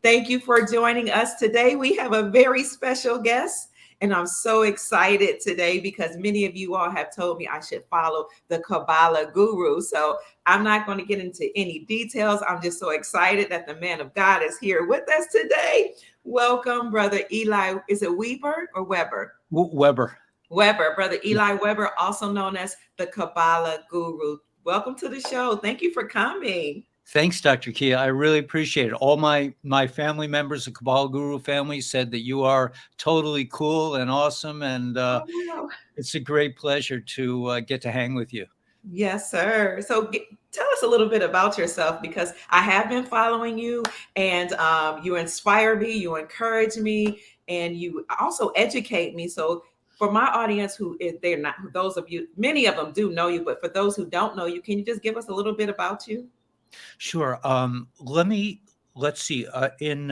Thank you for joining us today. We have a very special guest, and I'm so excited today because many of you all have told me I should follow the Kabala Guru. So I'm not going to get into any details. I'm just so excited that the man of God is here with us today. Welcome, Brother Eli. Is it Weber or Weber? Weber. Weber, Brother Eli Weber, also known as the Kabala Guru. Welcome to the show. Thank you for coming. Thanks, Dr. Kia. I really appreciate it. All my family members, the Kabala Guru family, said that you are totally cool and awesome, and Oh, wow. it's a great pleasure to get to hang with you. Yes, sir. So tell us a little bit about yourself because I have been following you and you inspire me, you encourage me, and you also educate me. So for my audience who if they're not those of you, many of them do know you, but for those who don't know you, can you just give us a little bit about you? Sure. Let's see. In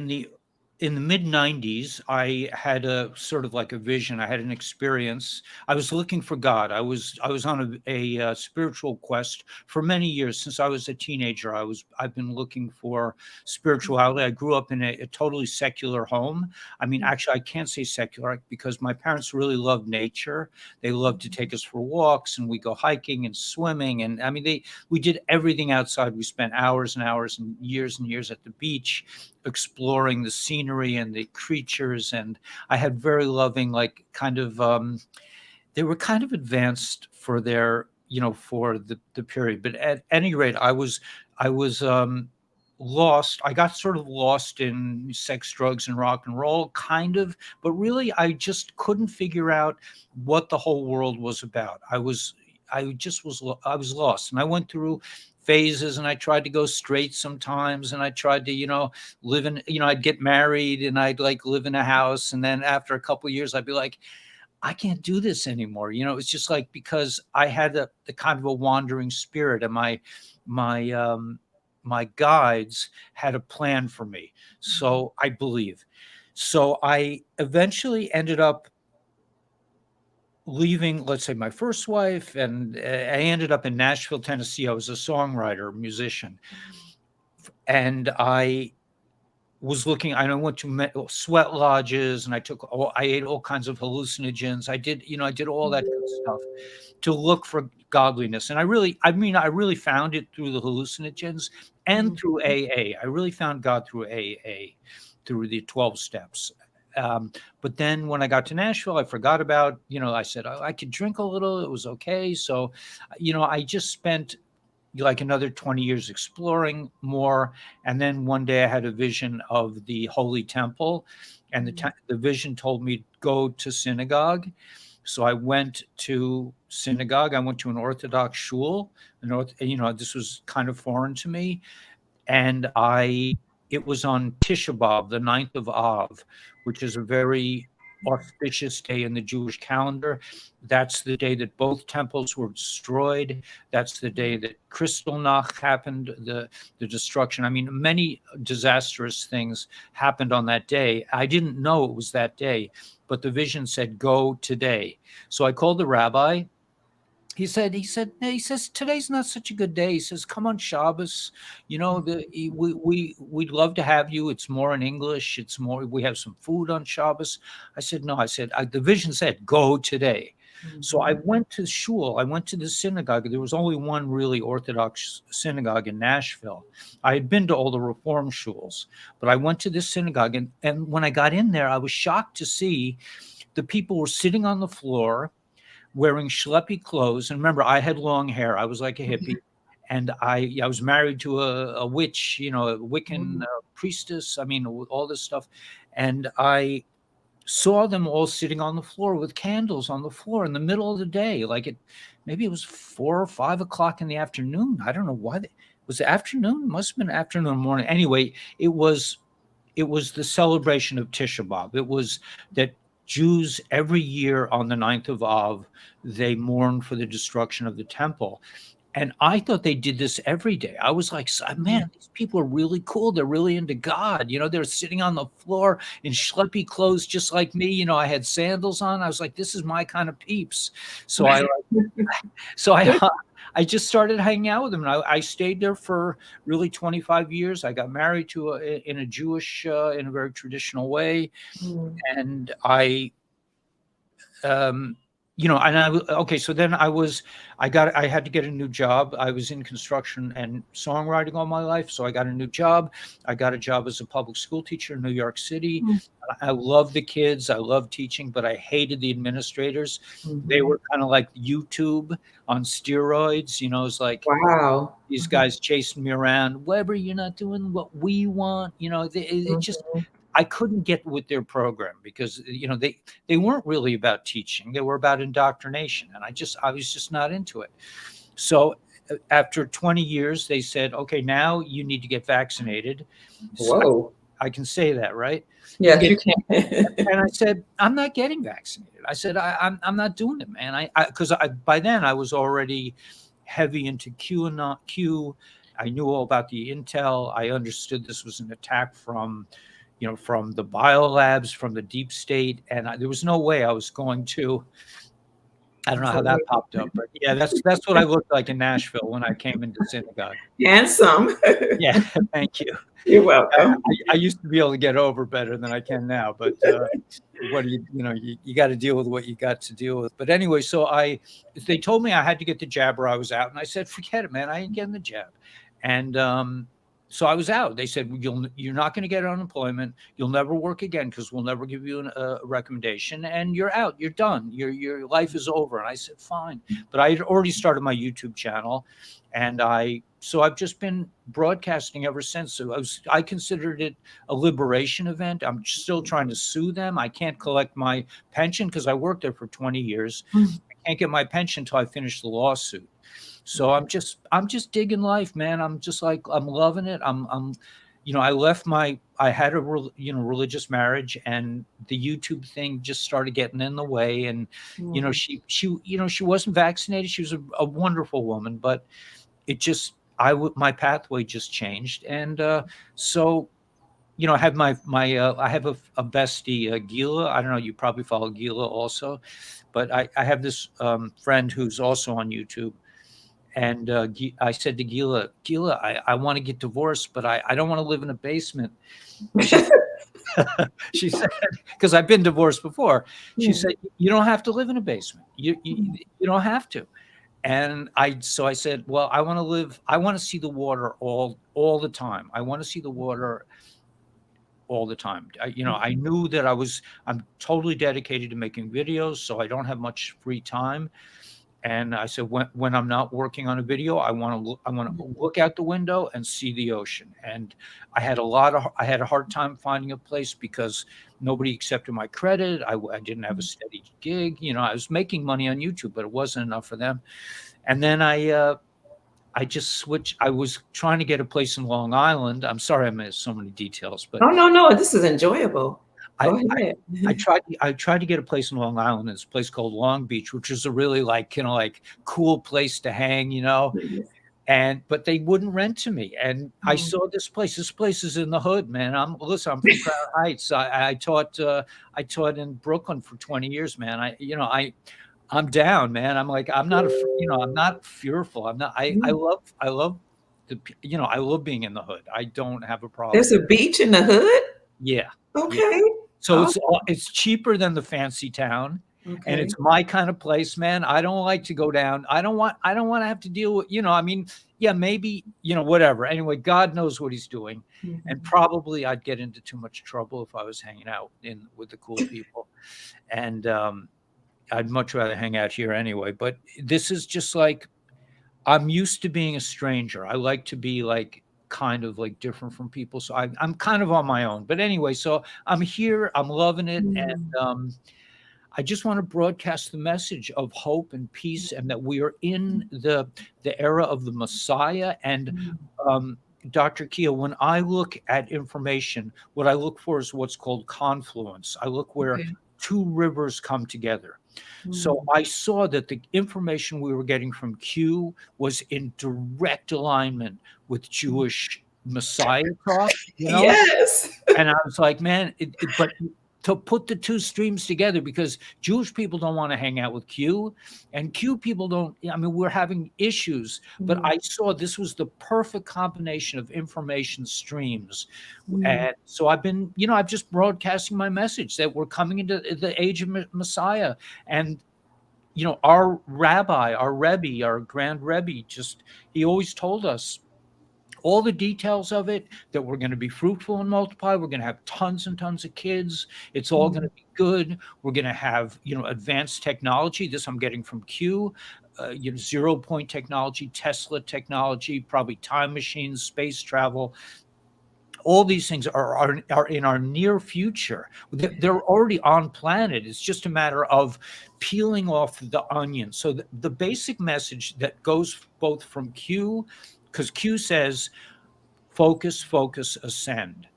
the in the mid 90s, I had a sort of like a vision. I had an experience. I was looking for God. I was on a spiritual quest for many years. Since I was a teenager, I've been looking for spirituality. I grew up in a totally secular home. I mean, actually, I can't say secular because my parents really loved nature. They loved to take us for walks, and we go hiking and swimming, and I mean, we did everything outside. We spent hours and hours and years at the beach exploring the scenery and the creatures. And I had very loving, like, kind of they were kind of advanced for their, for the period. But at any rate, I was lost. I got sort of lost in sex, drugs, and rock and roll, kind of, but really I just couldn't figure out what the whole world was about. I was lost, and I went through phases, and I tried to go straight sometimes, and I tried to, live in, I'd get married and I'd like live in a house, and then after a couple of years I'd be like, I can't do this anymore. It's just like, because I had the kind of a wandering spirit, and my guides had a plan for me. So I believe. So I eventually ended up leaving, let's say, my first wife, and I ended up in Nashville, Tennessee. I was a songwriter, musician, and I went to sweat lodges, and I ate all kinds of hallucinogens. I did all that good stuff to look for godliness. And I really found it through the hallucinogens and through AA. I really found God through AA, through the 12 steps. But then when I got to Nashville, I forgot about, I said, I could drink a little. It was okay. So, I just spent like another 20 years exploring more. And then one day I had a vision of the Holy Temple, and the vision told me, go to synagogue. So I went to synagogue. I went to an Orthodox shul. This was kind of foreign to me. And it was on Tisha B'Av, the 9th of Av, which is a very auspicious day in the Jewish calendar. That's the day that both temples were destroyed. That's the day that Kristallnacht happened, the destruction. I mean, many disastrous things happened on that day. I didn't know it was that day, but the vision said, go today. So I called the rabbi. He says, today's not such a good day. He says, come on Shabbos. We'd love to have you. It's more in English. We have some food on Shabbos. I said, no. The vision said, go today. So I went to shul. I went to the synagogue. There was only one really Orthodox synagogue in Nashville. I had been to all the Reform shuls, but I went to this synagogue. And when I got in there, I was shocked to see the people were sitting on the floor wearing schleppy clothes. And remember, I had long hair. I was like a hippie. And I was married to a witch, a Wiccan priestess. I mean, all this stuff. And I saw them all sitting on the floor with candles on the floor in the middle of the day. Maybe it was 4 or 5 o'clock in the afternoon. I don't know why. Was it afternoon? It must have been afternoon or morning. Anyway, it was the celebration of Tisha B'Av. It was that Jews every year on the 9th of Av, they mourn for the destruction of the temple. And I thought they did this every day. I was like, man, these people are really cool. They're really into God. They're sitting on the floor in schleppy clothes just like me. I had sandals on. I was like, this is my kind of peeps. So I I just started hanging out with them. And I stayed there for really 25 years. I got married to in a Jewish, in a very traditional way. Mm, And um, okay, so then I had to get a new job. I was in construction and songwriting all my life. So I got a new job. I got a job as a public school teacher in New York City. mm, I love the kids. I love teaching, but I hated the administrators. They mhm. were kind of like YouTube on steroids. It's like Wow. these Mhm, guys chasing me around. Weber, you're not doing what we want. It just, mhm, I couldn't get with their program because they weren't really about teaching. They were about indoctrination, and I was just not into it. So after 20 years, they said, okay, now you need to get vaccinated. So Whoa. I can say that, right? You can Yes, get. you can. And I said, I'm not getting vaccinated. I said, I'm not doing it, man. Because by then I was already heavy into Q and not Q. I knew all about the intel. I understood this was an attack from the biolabs, from the deep state, and there was no way I was going to. I don't know how that popped up, but yeah, that's what I looked like in Nashville when I came into synagogue. Handsome. Yeah, thank you. You're I, welcome. I used to be able to get over better than I can now, but what do you got to deal with what you got to deal with. But anyway, so they told me I had to get the jab or I was out, and I said, forget it, man, I ain't getting the jab. And so I was out. They said, you're not going to get unemployment. You'll never work again because we'll never give you a recommendation, and you're out. You're done. Your life is over. And I said, fine. But I had already started my YouTube channel, and so I've just been broadcasting ever since. So I considered it a liberation event. I'm still trying to sue them. I can't collect my pension because I worked there for 20 years. I can't get my pension until I finish the lawsuit. So I'm just digging life, man. I'm just like, I'm loving it. I had a religious marriage, and the YouTube thing just started getting in the way. And Mm. she wasn't vaccinated. She was a wonderful woman, but it just my pathway just changed. And so I have I have a bestie, Gila. I don't know, you probably follow Gila also, but I have this friend who's also on YouTube. And I said to Gila, I want to get divorced, but I don't want to live in a basement. She she said, because I've been divorced before. She Mm. said, you don't have to live in a basement. You don't have to. And I said, well, I want to see the water all the time. I want to see the water all the time. I knew that I'm totally dedicated to making videos, so I don't have much free time. And I said, when I'm not working on a video, I want to look out the window and see the ocean. And I had a hard time finding a place because nobody accepted my credit. I didn't have a steady gig. I was making money on YouTube, but it wasn't enough for them. And then I just switched. I was trying to get a place in Long Island. I'm sorry I missed so many details, but Oh, no, no, this is enjoyable. I, Go I ahead. I tried to get a place in Long Island. It's a place called Long Beach, which is a really like cool place to hang. But they wouldn't rent to me. And I Mm. saw this place. This place is in the hood, man. I'm from Crown Heights. I taught in Brooklyn for 20 years, man. I'm down, man. I'm like, I'm not fearful. I'm not, Mm. I love I love being in the hood. I don't have a problem There's with a it. beach in the hood? Yeah. Yeah. Okay. So Oh, it's cheaper than the fancy town, and okay. it's my kind of place, man. I don't like to go down. I don't want to have to deal with, I mean, yeah, maybe, whatever. Anyway, God knows what he's doing. And Mhm. probably I'd get into too much trouble if I was hanging out with the cool people. And I'd much rather hang out here anyway. But this is just like, I'm used to being a stranger. I like to be like kind of like different from people. So I'm kind of on my own. But anyway, so I'm here. I'm loving it. And Mm. I just want to broadcast the message of hope and peace, and that we are in the era of the Messiah. And Mm. um, Dr. Kia, when I look at information, what I look for is what's called confluence. I look where Okay. two rivers come together. So Mm. I saw that the information we were getting from Q was in direct alignment with Jewish Messiah talk. Yes. And I was like, man, but to put the two streams together, because Jewish people don't want to hang out with Q, and Q people don't. I mean, we're having issues, but Mm, I saw this was the perfect combination of information streams. mm, And so I've been, I've just broadcasting my message that we're coming into the age of Messiah. And our rabbi, our Rebbe, our grand Rebbe, he always told us all the details of it, that we're going to be fruitful and multiply. We're going to have tons and tons of kids. It's all going mm, to be good. We're going to have, advanced technology. This I'm getting from Q, 0 point technology, Tesla technology, probably time machines, space travel. All these things are in our near future. They're already on planet. It's just a matter of peeling off the onion. So the basic message that goes both from Q, because Q says focus, focus, ascend.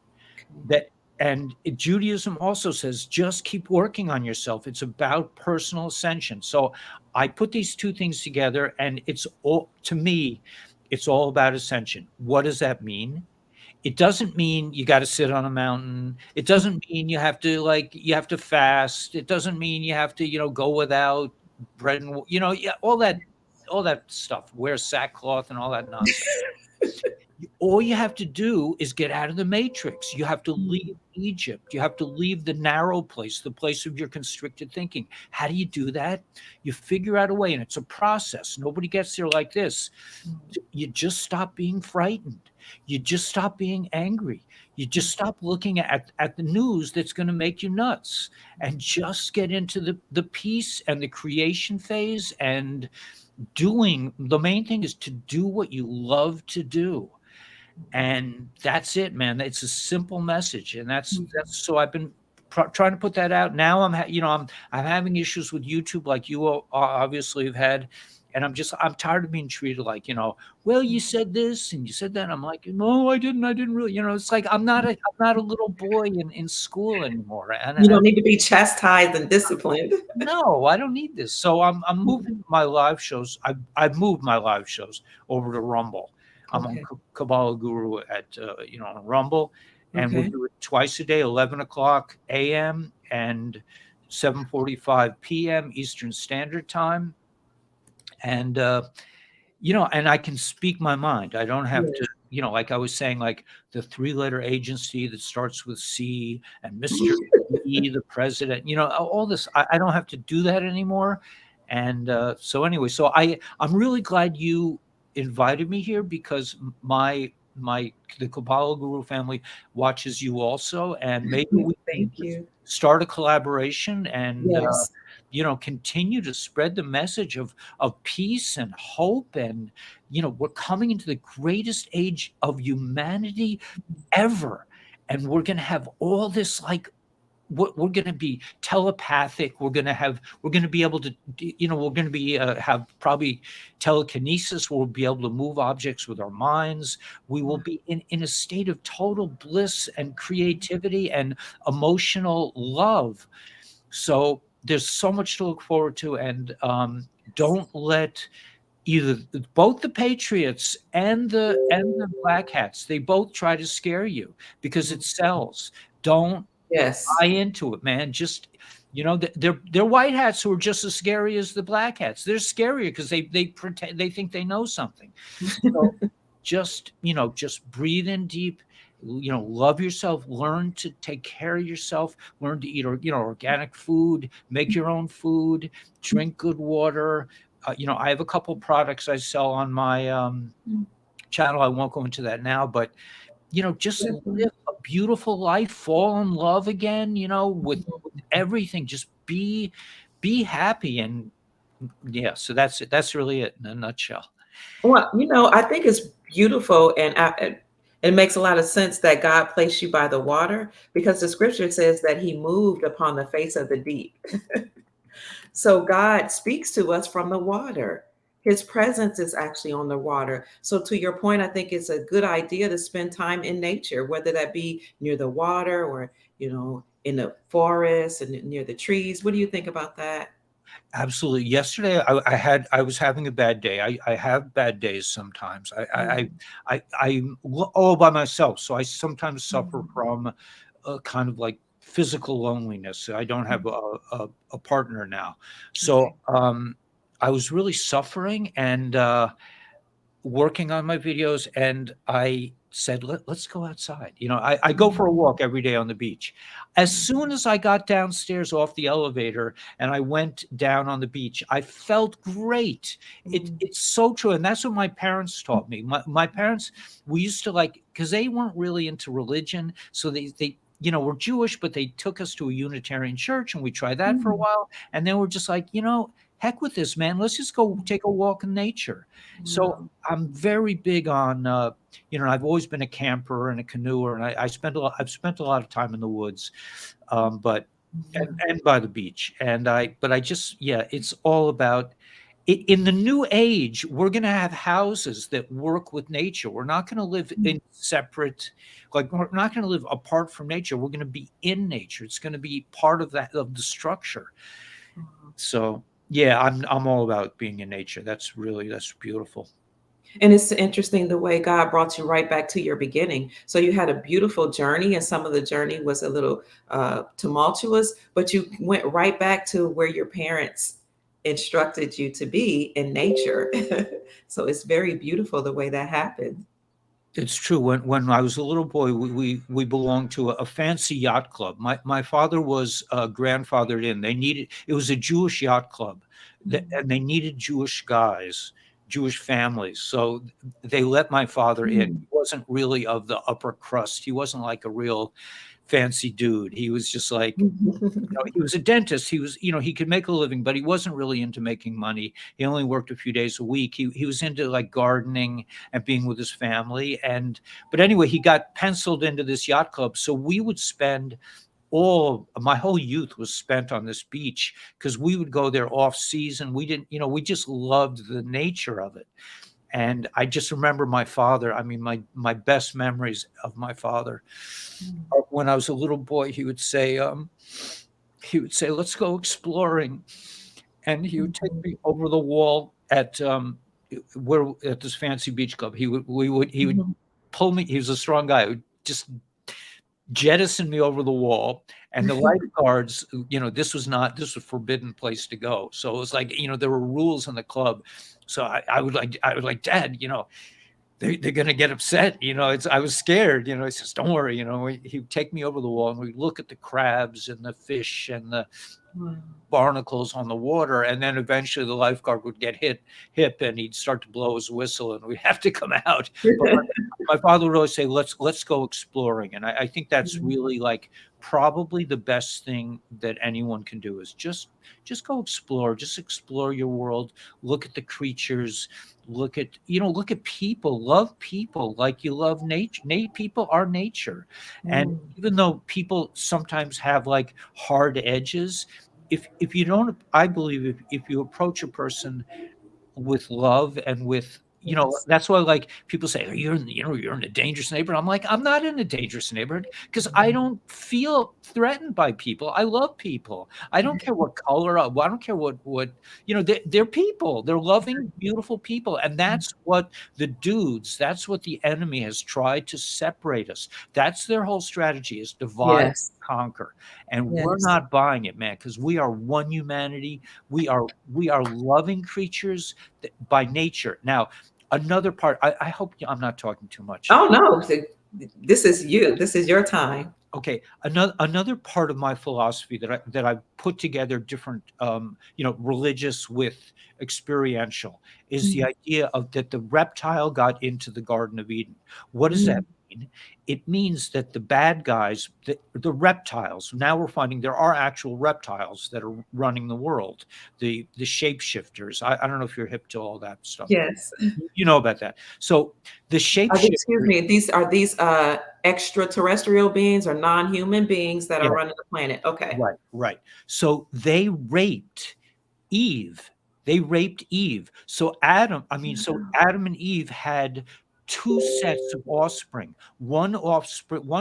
That and Judaism also says just keep working on yourself. It's about personal ascension. So I put these two things together, and it's all, to me, it's all about ascension. What does that mean? It doesn't mean you got to sit on a mountain. It doesn't mean you have to fast. It doesn't mean you have to, go without bread and, yeah, all that stuff, wear sackcloth and all that nonsense. All you have to do is get out of the matrix. You have to mm, leave Egypt. You have to leave the narrow place, the place of your constricted thinking. How do you do that? You figure out a way, and it's a process. Nobody gets there like this. mm, You just stop being frightened. You just stop being angry. You just stop looking at the news that's going to make you nuts, and just get into the peace and the creation phase. And the main thing is to do what you love to do. And that's it, man. It's a simple message, and that's so I've been trying to put that out. Now I'm having issues with YouTube, like you all obviously have had, and I'm tired of being treated like, well, you said this and you said that. I'm like, no, I didn't really, it's like I'm not a little boy in school anymore. You And don't need to be chastised and disciplined. no, I don't need this. So I'm moving my live shows. I've moved my live shows over to Rumble. I'm on Okay. Kabala Guru at on Rumble, and we'll Okay. do it twice a day, 11 o'clock a.m. and 7:45 p.m. Eastern Standard Time. And and I can speak my mind. I don't have to, Yes. like I was saying, like the three-letter agency that starts with C and Mr. E, the president, all this. I don't have to do that anymore. And so anyway, so I'm really glad you invited me here, because the Kabbalah Guru family watches you also, and maybe we can Thank you. start a collaboration and Yes. continue to spread the message of peace and hope. And we're coming into the greatest age of humanity ever, and we're going to have all this, like, we're going to be telepathic. We're going to be able to, we're going to be have probably telekinesis. We'll be able to move objects with our minds. We will be in a state of total bliss and creativity and emotional love. So there's so much to look forward to. And don't let both the patriots and the black hats, they both try to scare you, because it sells. Don't Yes. buy into it, man. Just they're white hats who are just as scary as the black hats. They're scarier because they pretend, they think they know something. So just breathe in deep. Love yourself. Learn to take care of yourself. Learn to eat organic food. Make your own food. Drink good water. I have a couple products I sell on my channel. I won't go into that now, but just live a beautiful life, fall in love again, with everything. Just be happy. And yeah, so that's it. That's really it in a nutshell. Well, I think it's beautiful, and it makes a lot of sense that God placed you by the water, because the scripture says that He moved upon the face of the deep. So God speaks to us from the water. His presence is actually on the water. So, to your point, I think it's a good idea to spend time in nature, whether that be near the water or, in the forest and near the trees. What do you think about that? Absolutely. Yesterday, I was having a bad day. I have bad days sometimes. Mhm. I'm all by myself, so I sometimes suffer Mhm. from kind of like physical loneliness. I don't have a partner now. Okay. So I was really suffering and working on my videos, and I said, let's go outside. I go for a Mhm. walk every day on the beach. As soon as I got downstairs off the elevator and I went down on the beach, I felt great. Mhm. It's so true. And that's what my parents taught me. My parents, we used to like, because they weren't really into religion. So they, were Jewish, but they took us to a Unitarian church and we tried that for a Mhm. while. And then we're just like, heck with this, man. Let's just go take a walk in nature. So Wow. I'm very big on, I've always been a camper and a canoeer, and I've spent a lot of time in the woods, but Mhm. and by the beach, but I just, yeah, it's all about it. In the new age, we're going to have houses that work with nature. We're not going to live in separate, like we're not going to live apart from nature. We're going to be in nature. It's going to be part of of the structure. Mhm. So yeah, I'm all about being in nature. That's beautiful. And it's interesting the way God brought you right back to your beginning. So you had a beautiful journey, and some of the journey was a little tumultuous, but you went right back to where your parents instructed you to be in nature. So it's very beautiful the way that happened. It's true. When I was a little boy, we belonged to a fancy yacht club. My father was grandfathered in. It was a Jewish yacht club, Mhm. and they needed Jewish guys, Jewish families. So they let my father in. Mhm. He wasn't really of the upper crust. He wasn't like a real fancy dude. He was just like, he was a dentist. He was, he could make a living, but he wasn't really into making money. He only worked a few days a week. He was into like gardening and being with his family. But anyway, he got penciled into this yacht club. So we would spend all my whole youth was spent on this beach because we would go there off season. We didn't, we just loved the nature of it. And I just remember my father. I mean, my best memories of my father are when I was a little boy. He would say, "Let's go exploring," and he would take Mhm. me over the wall at this fancy beach club. He would Mhm. pull me. He was a strong guy. He would just jettison me over the wall, and the lifeguards, this was a forbidden place to go. So it was like, there were rules in the club. So I would like, Dad, they're going to get upset. I was scared. He says, don't worry. He'd take me over the wall and we'd look at the crabs and the fish and the Wow. barnacles on the water, and then eventually the lifeguard would get hip and he'd start to blow his whistle and we'd have to come out. But my father would always say, let's go exploring. And I think that's really like probably the best thing that anyone can do is just go explore, just explore your world, look at the creatures, look at people, love people like you love nature. People are nature. And Mm. even though people sometimes have like hard edges, if you don't, I believe if you approach a person with love and with, Yes. that's why like people say, "Oh, you're in a dangerous neighborhood." I'm like, I'm not in a dangerous neighborhood because I Mhm. don't feel threatened by people. I love people. I don't care what color. I don't care what they're people. They're loving, beautiful people, and that's what the dudes. That's what the enemy has tried to separate us. That's their whole strategy: is divide, Yes. conquer, and we're Yes. not buying it, man, because we are one humanity. We are loving creatures by nature. Now, another part, I hope I'm not talking too much. Oh no, this is you. This is your time. Okay, another part of my philosophy that I put together different, religious with experiential, is the Mm. idea of that the reptile got into the Garden of Eden. What does that Mm. mean? It means that the bad guys, the reptiles. Now we're finding there are actual reptiles that are running the world. The shapeshifters. I don't know if you're hip to all that stuff, but Yes. you know about that. So the Excuse shapeshifters. me. These extraterrestrial beings or non-human beings that are running the planet? Okay. Right, right. So they raped Eve. They raped Eve. So Adam and Eve had two sets of offspring. One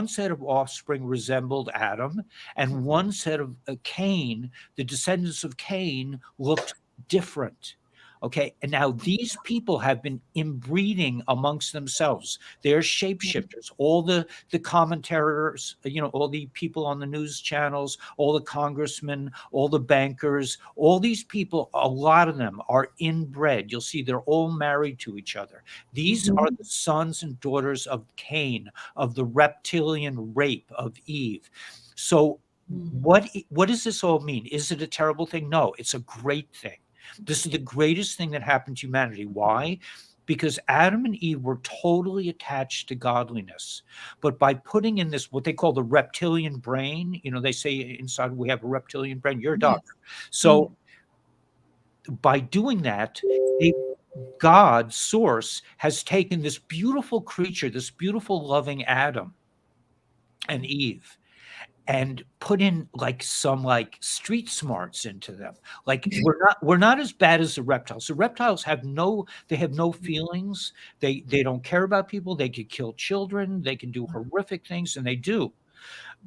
set of offspring resembled Adam, and one set of Cain, the descendants of Cain looked different. Okay. And now these people have been inbreeding amongst themselves. They're shapeshifters. All the commentators, all the people on the news channels, all the congressmen, all the bankers, all these people, a lot of them are inbred. You'll see they're all married to each other. These are Mhm. the sons and daughters of Cain, of the reptilian rape of Eve. So what does this all mean? Is it a terrible thing? No, it's a great thing. This is the greatest thing that happened to humanity. Why? Because Adam and Eve were totally attached to godliness. But by putting in this, what they call the reptilian brain, they say inside we have a reptilian brain. You're a Yes. doctor. So by doing that, they, God, source, has taken this beautiful creature, this beautiful, loving Adam and Eve, and put in some street smarts into them. Like we're not as bad as the reptiles. The reptiles have no feelings. They don't care about people. They could kill children. They can do horrific things, and they do.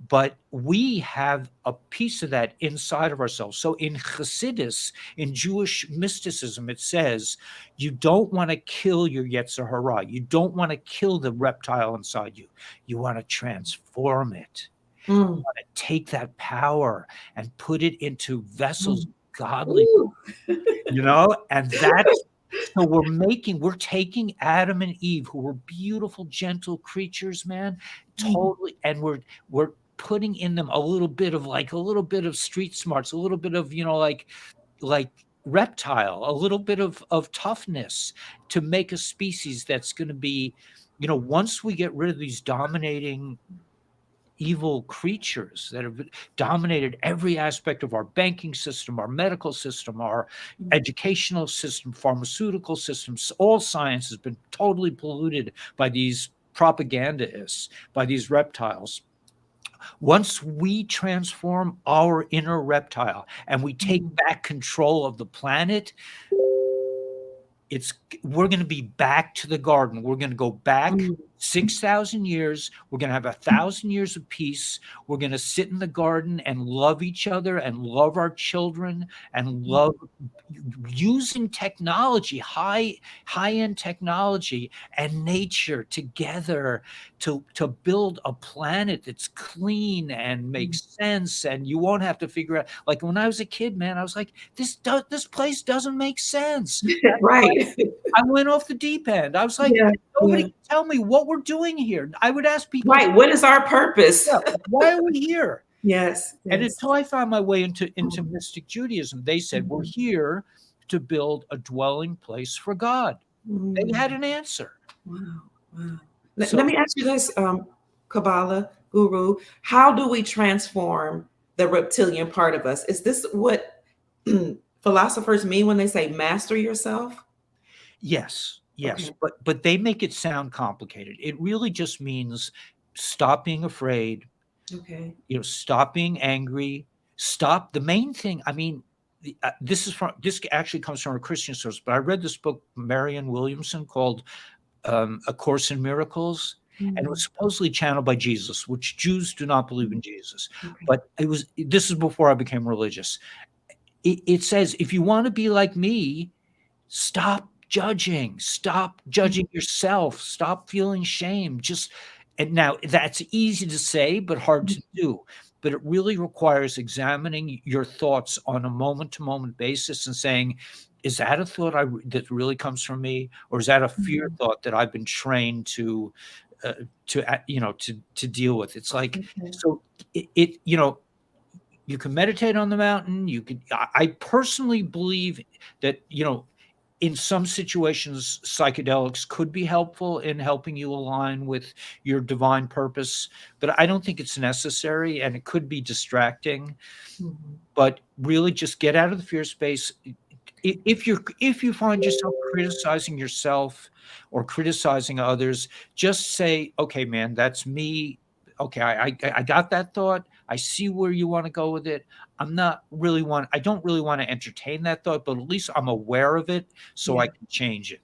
But we have a piece of that inside of ourselves. So in Hasidus, in Jewish mysticism, it says you don't want to kill your Yetzer Hara. You don't want to kill the reptile inside you. You want to transform it. Mm. Take that power and put it into vessels Mm. of godly, Ooh. and that's so we're taking Adam and Eve, who were beautiful, gentle creatures, man, totally, and we're putting in them a little bit of street smarts, a little bit of like reptile, a little bit of toughness to make a species that's going to be, once we get rid of these dominating evil creatures that have dominated every aspect of our banking system, our medical system, our educational system, pharmaceutical systems. All science has been totally polluted by these propagandists, by these reptiles. Once we transform our inner reptile and we take back control of the planet, we're going to be back to the garden. We're going to go back 6,000 years. We're going to have 1,000 years of peace. We're going to sit in the garden and love each other and love our children and love using technology, high-end technology and nature together to build a planet that's clean and makes sense. And you won't have to figure out, like when I was a kid, man, I was like, this place doesn't make sense. Right. I went off the deep end. I was like, Yeah. nobody Yeah. can tell me what we're doing here. I would ask people, Right. What is our purpose? yeah, why are we here? Yes. And Yes. until I found my way into mystic Judaism, they said, we're here to build a dwelling place for God. They had an answer. Wow. Wow. So, Let me ask you this, Kabbalah Guru. How do we transform the reptilian part of us? Is this what philosophers mean when they say master yourself? yes, Okay. but they make it sound complicated. It really just means stop being afraid, Okay. stop being angry, stop. The main thing, I mean, this actually comes from a Christian source, but I read this book, Marianne Williamson, called A Course in Miracles, and it was supposedly channeled by Jesus, which Jews do not believe in Jesus. Okay. But this is before I became religious. It says, if you want to be like me, stop judging yourself, stop feeling shame. And now that's easy to say, but hard to do. But it really requires examining your thoughts on a moment-to-moment basis and saying, is that a thought that really comes from me, or is that a fear thought that I've been trained to deal with? It's like, so you can meditate on the mountain. I personally believe that, in some situations, psychedelics could be helpful in helping you align with your divine purpose, but I don't think it's necessary, and it could be distracting. But really just get out of the fear space. If you find yourself criticizing yourself or criticizing others, just say, okay, man, that's me. Okay, I got that thought. I see where you want to go with it. I don't really want to entertain that thought, but at least I'm aware of it so I can change it.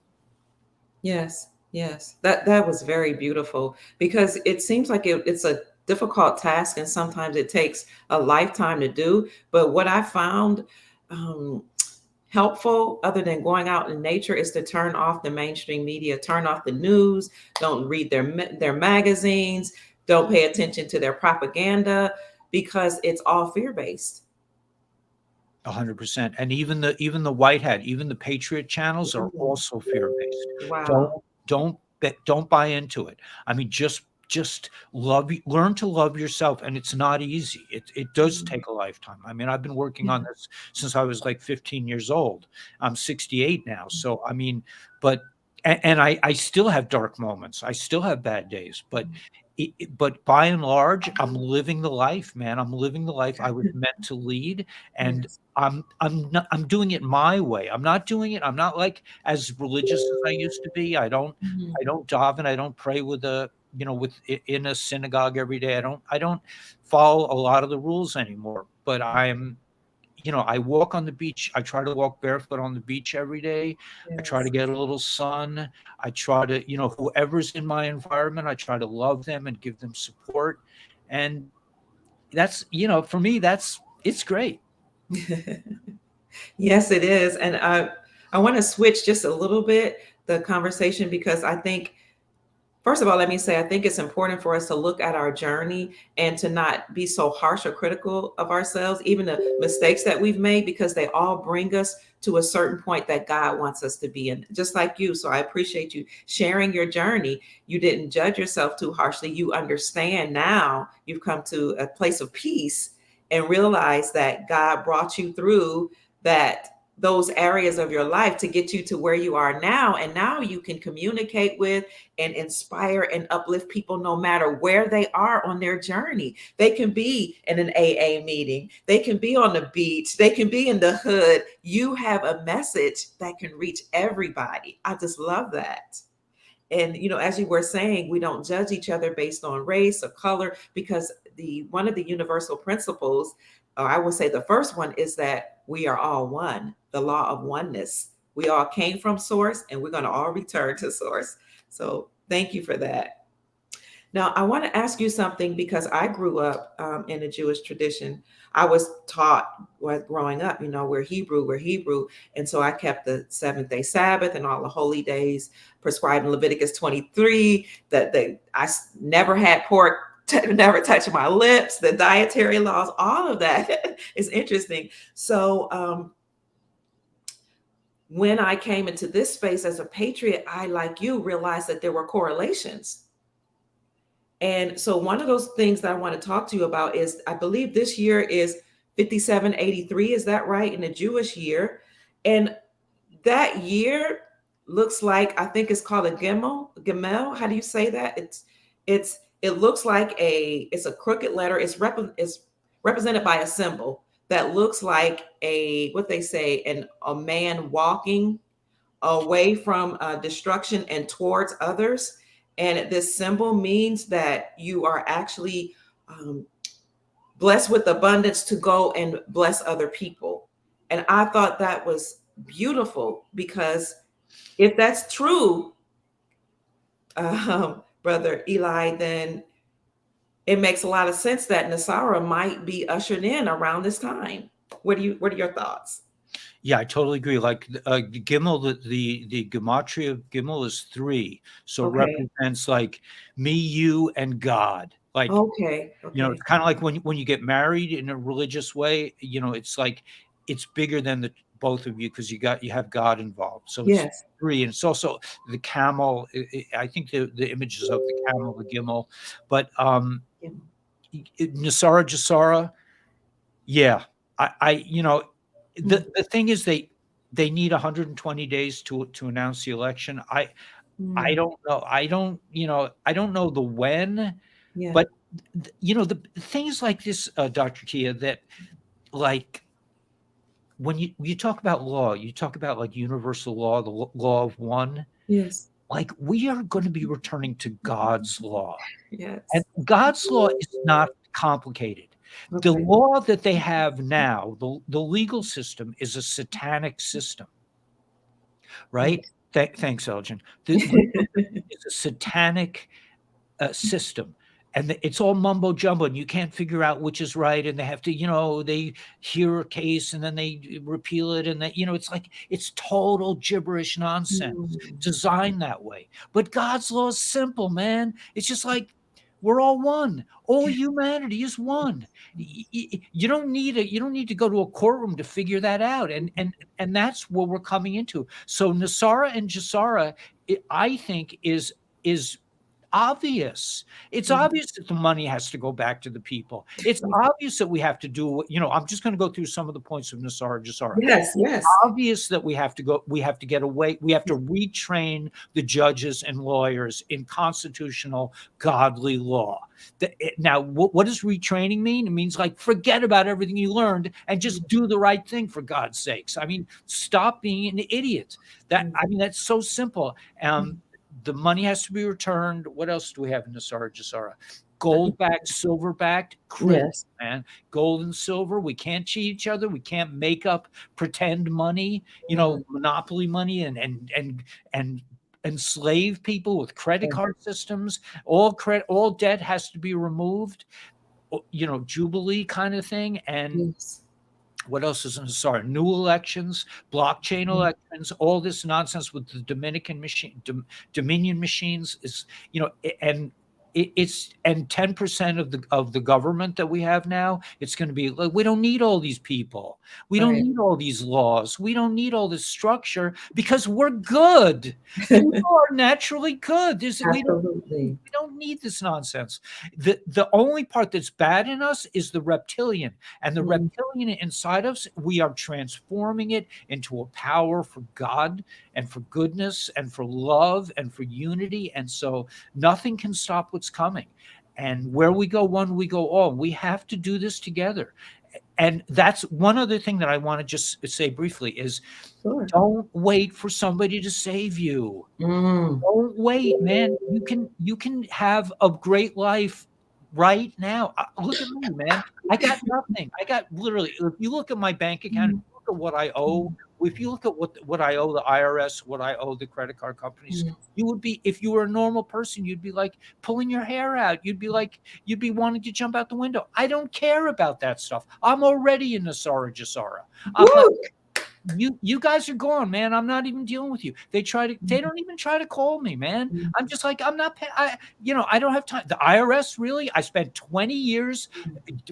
Yes. Yes. That was very beautiful, because it seems like it's a difficult task, and sometimes it takes a lifetime to do. But what I found, helpful other than going out in nature is to turn off the mainstream media, turn off the news, don't read their magazines, don't pay attention to their propaganda because it's all fear-based. 100%. And even the white hat, even the patriot channels are Mhm. also fear-based. Don't Wow. don't buy into it. I mean, just learn to love yourself, and it's not easy. It does Mhm. take a lifetime. I mean, I've been working on Yeah. this since I was like 15 years old. I'm 68 now. So I mean, but and I still have dark moments. I still have bad days, but by and large, I'm living the life, man. I'm living the life I was meant to lead, and Yes. I'm doing it my way. I'm not like as religious as I used to be. I Mhm. don't daven. I don't pray with in a synagogue every day. I don't follow a lot of the rules anymore. But I walk on the beach. I try to walk barefoot on the beach every day. I try to Yes. get a little sun. I try to, whoever's in my environment, I try to love them and give them support. And that's, for me, it's great. Yes, it is. And I want to switch just a little bit the conversation because I think, first of all, let me say, I think it's important for us to look at our journey and to not be so harsh or critical of ourselves, even the mistakes that we've made, because they all bring us to a certain point that God wants us to be in, just like you. So I appreciate you sharing your journey. You didn't judge yourself too harshly. You understand now, you've come to a place of peace and realize that God brought you through that those areas of your life to get you to where you are now, and now you can communicate with and inspire and uplift people no matter where they are on their journey. They can be in an AA meeting, they can be on the beach, they can be in the hood. You have a message that can reach everybody. I just love that. And as you were saying, we don't judge each other based on race or color, because the one of the universal principles, or I would say the first one, is that we are all one, the law of oneness. We all came from source and we're going to all return to source. So thank you for that. Now, I want to ask you something because I grew up in a Jewish tradition. I was taught, growing up, we're Hebrew. And so I kept the seventh day Sabbath and all the holy days prescribed in Leviticus 23, that never had pork, never touched my lips, the dietary laws, all of that is interesting. So, when I came into this space as a patriot, I, like you, realized that there were correlations. And so one of those things that I want to talk to you about is, I believe this year is 5783. Is that right? In a Jewish year. And that year looks like, I think it's called a Gimel. How do you say that? It looks like it's a crooked letter. It's represented by a symbol that looks like what they say, a man walking away from destruction and towards others. And this symbol means that you are actually um, blessed with abundance to go and bless other people. And I thought that was beautiful, because if that's true, Brother Eli, then it makes a lot of sense that Nasara might be ushered in around this time. What are your thoughts? Yeah, I totally agree. Like Gimel, the gematria of Gimel is 3, so it Okay. represents like me, you, and God. Like, Okay. it's Okay. kind of like when you get married in a religious way. It's like it's bigger than the both of you, because you have God involved. So it's Yes. 3, and it's also the camel. I think the images of the camel, the Gimel, but Yeah. Nasara Jasara. Yeah, I Mm. the thing is they need 120 days to announce the election. I Mm. don't know. I don't know the when, Yeah. but the things like this, Dr. Kia, that like when you talk about law, you talk about like universal law, the law of one. Yes. Like we are going to be returning to God's law. And Yes. God's law is not complicated. The Okay. law that they have now, the legal system, is a satanic system, right? Yes. Thanks, Elgin. The legal system is a satanic system. and it's all mumbo jumbo, and you can't figure out which is right, and they have to, they hear a case and then they repeal it, and that, it's like it's total gibberish nonsense Mm. designed that way. But God's law is simple, man. It's just like we're all one. All humanity is one. You don't need to go to a courtroom to figure that out, and that's what we're coming into. So Nasara and Jasara, I think, is obvious. It's Mm. obvious that the money has to go back to the people. It's obvious that we have to do, I'm just going to go through some of the points of Nasara Jasara. Yes, yes. Obvious that we have to get away, we have to retrain the judges and lawyers in constitutional, godly law. Now, what does retraining mean? It means like forget about everything you learned and just do the right thing, for God's sakes. I mean, stop being an idiot. That's so simple. The money has to be returned. What else do we have in Nasara Jasara? Gold backed, silver backed, critical, Yes. man. Gold and silver. We can't cheat each other. We can't make up pretend money, monopoly money, and enslave people with credit card systems. All debt has to be removed. Jubilee kind of thing. And Yes. what else is in the sorry? New elections, blockchain elections, all this nonsense with the Dominion machines is, and it's and 10% of the government that we have now, it's going to be like we don't need all these people, we don't Right. need all these laws, we don't need all this structure because we're good. People are naturally good. Absolutely. We don't need this nonsense. The only part that's bad in us is the reptilian. And the Mm. reptilian inside us, we are transforming it into a power for God and for goodness and for love and for unity. And so nothing can stop what's coming. And where we go one, we go all. We have to do this together. And that's one other thing that I want to just say briefly is Sure. don't wait for somebody to save you. Mm. Don't wait, man. You can have a great life right now. Look at me, man. I got nothing. I got literally. If you look at my bank account, if Mm. you look at what I owe, if you look at what I owe the IRS, what I owe the credit card companies, Mm. you would be, if you were a normal person, you'd be like pulling your hair out. You'd be wanting to jump out the window. I don't care about that stuff. I'm already in the Sara Jasara. I'm like, Woo! you guys are gone, man. I'm not even dealing with you. They don't even try to call me, man. Mm. I'm just like, I'm not I don't have time. The IRS, really? I spent 20 years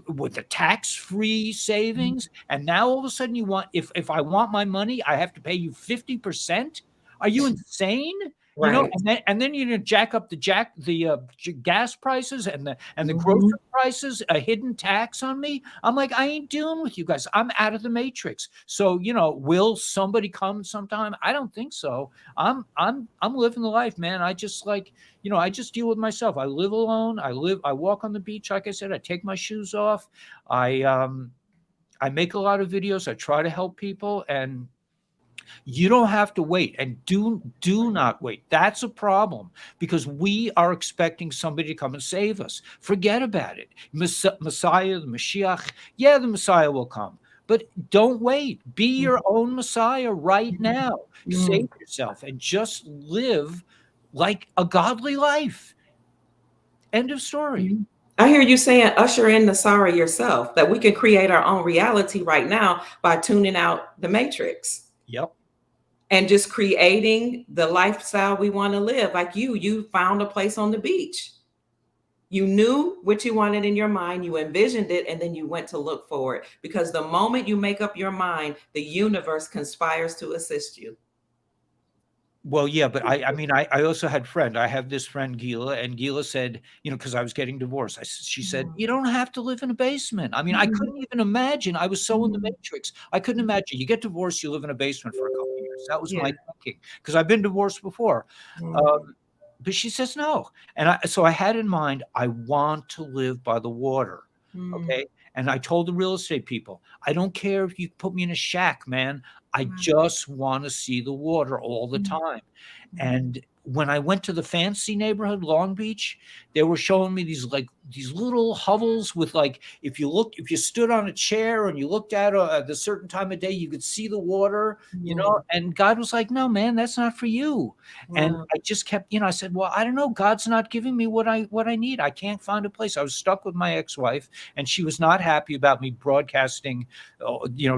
with the tax-free savings, and now all of a sudden you want, if I want my money, I have to pay you 50%? Are you insane? Right. And then you're gonna jack up the gas prices and the Mhm. grocery prices, a hidden tax on me. I'm like, I ain't dealing with you guys. I'm out of the matrix. So, will somebody come sometime? I don't think so. I'm living the life, man. I just like, I just deal with myself. I live alone. I walk on the beach. Like I said, I take my shoes off. I make a lot of videos. I try to help people, and you don't have to wait, and do not wait. That's a problem because we are expecting somebody to come and save us. Forget about it. Messiah, the Mashiach, yeah, the Messiah will come. But don't wait. Be your own Messiah right now. Mm. Save yourself and just live like a godly life. End of story. Mhm. I hear you saying usher in the sorry yourself, that we can create our own reality right now by tuning out the matrix Yep. and just creating the lifestyle we want to live. Like you found a place on the beach. You knew what you wanted in your mind, you envisioned it, and then you went to look for it. Because the moment you make up your mind, the universe conspires to assist you. Well, yeah, but I also had I have this friend Gila, and Gila said, because I was getting divorced, she said, you don't have to live in a basement. I mean, I Mhm. couldn't even imagine. I was so in the Mhm. matrix. I couldn't imagine. You get divorced, you live in a basement for a couple of years. That was Yeah. my thinking because I've been divorced before. Mm. Um, but she says no. And so I had in mind, I want to live by the water. Mm. Okay. And I told the real estate people, I don't care if you put me in a shack, man. I Mm. just want to see the water all the Mm. time. Mm. And when I went to the fancy neighborhood, Long Beach, they were showing me these little hovels with, like, if you stood on a chair and you looked out at a certain time of day, you could see the water, Mm. and God was like, no, man, that's not for you. And Wow. I just kept, I said, well, I don't know. God's not giving me what I need. I can't find a place. I was stuck with my ex-wife, and she was not happy about me broadcasting,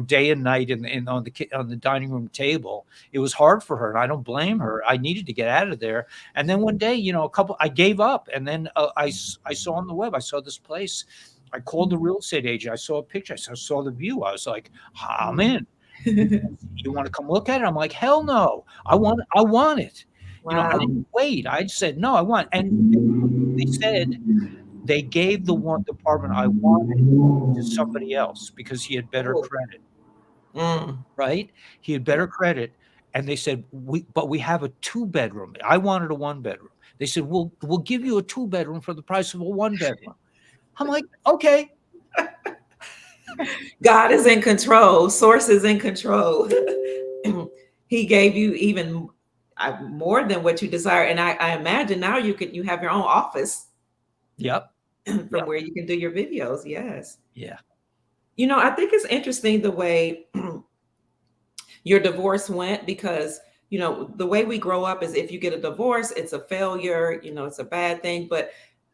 day and night on the dining room table. It was hard for her, and I don't blame her. I needed to get out of there. And then one day, I gave up, and then I saw on the web, I saw this place. I called the real estate agent. I saw a picture. I saw the view. I was like, I'm in. You want to come look at it? I'm like, hell no. I want it. I Wow. didn't wait. I said, no, I want. And they said they gave the one department I wanted to somebody else because he had better Oh. credit, Mm. right? He had better credit. And they said, but we have a 2-bedroom. I wanted a 1-bedroom. They said, we'll give you a 2-bedroom for the price of a 1-bedroom. I'm like, okay. God is in control. Source is in control. He gave you even more than what you desire. And I imagine now you have your own office Yep. from Yep. where you can do your videos. Yes. Yeah. I think it's interesting the way your divorce went, because the way we grow up is if you get a divorce, it's a failure, it's a bad thing. But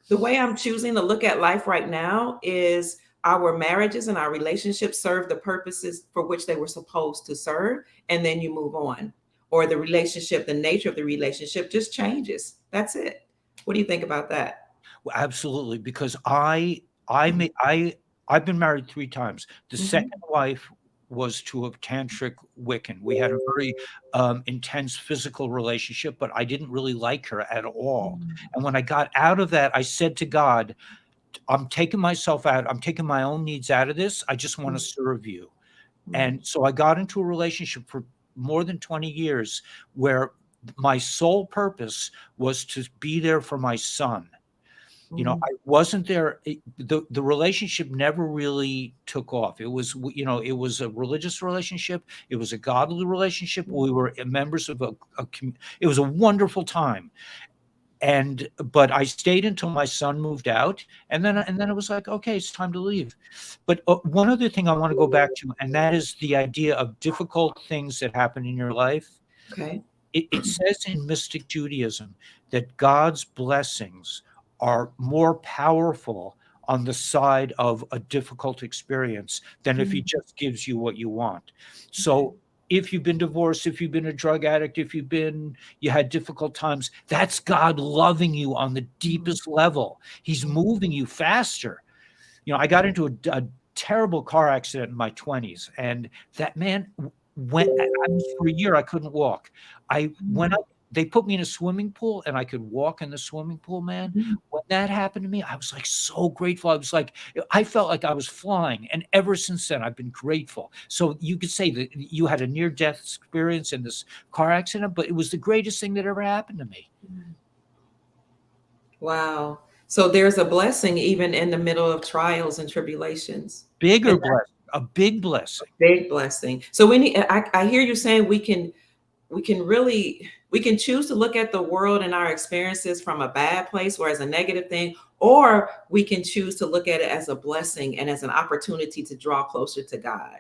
the way I'm choosing to look at life right now is our marriages and our relationships serve the purposes for which they were supposed to serve, and then you move on. Or the nature of the relationship just changes. That's it. What do you think about that? Well, absolutely, because I've been married 3 times. The Mhm. second wife was to a tantric Wiccan. We had a very, intense physical relationship, but I didn't really like her at all. Mhm. And when I got out of that, I said to God, "I'm taking myself out. I'm taking my own needs out of this. I just wanna serve you." Mhm. And so I got into a relationship for more than 20 years where my sole purpose was to be there for my son. Mhm. I wasn't there. The relationship never really took off. It was a religious relationship. It was a godly relationship. We were members of it was a wonderful time. But I stayed until my son moved out, and then it was like, okay, it's time to leave. But one other thing I want to go back to, and that is the idea of difficult things that happen in your life. Okay. It says in mystic Judaism that God's blessings are more powerful on the side of a difficult experience than if he Mhm. just gives you what you want. Okay. So if you've been divorced, if you've been a drug addict, if you had difficult times, that's God loving you on the Mhm. deepest level. He's Mhm. moving you faster. I got into a terrible car accident in my 20s, and that man went. For a year, I couldn't walk. I went up. They put me in a swimming pool, and I could walk in the swimming pool, man. Mhm. When that happened to me, I was like so grateful. I felt like I was flying, and ever since then, I've been grateful. So you could say that you had a near-death experience in this car accident, but it was the greatest thing that ever happened to me. Wow. So there's a blessing even in the middle of trials and tribulations. Bigger And blessing, a big blessing. big blessing. So I hear you saying we can choose to look at the world and our experiences from a bad place or as a negative thing, or we can choose to look at it as a blessing and as an opportunity to draw closer to God.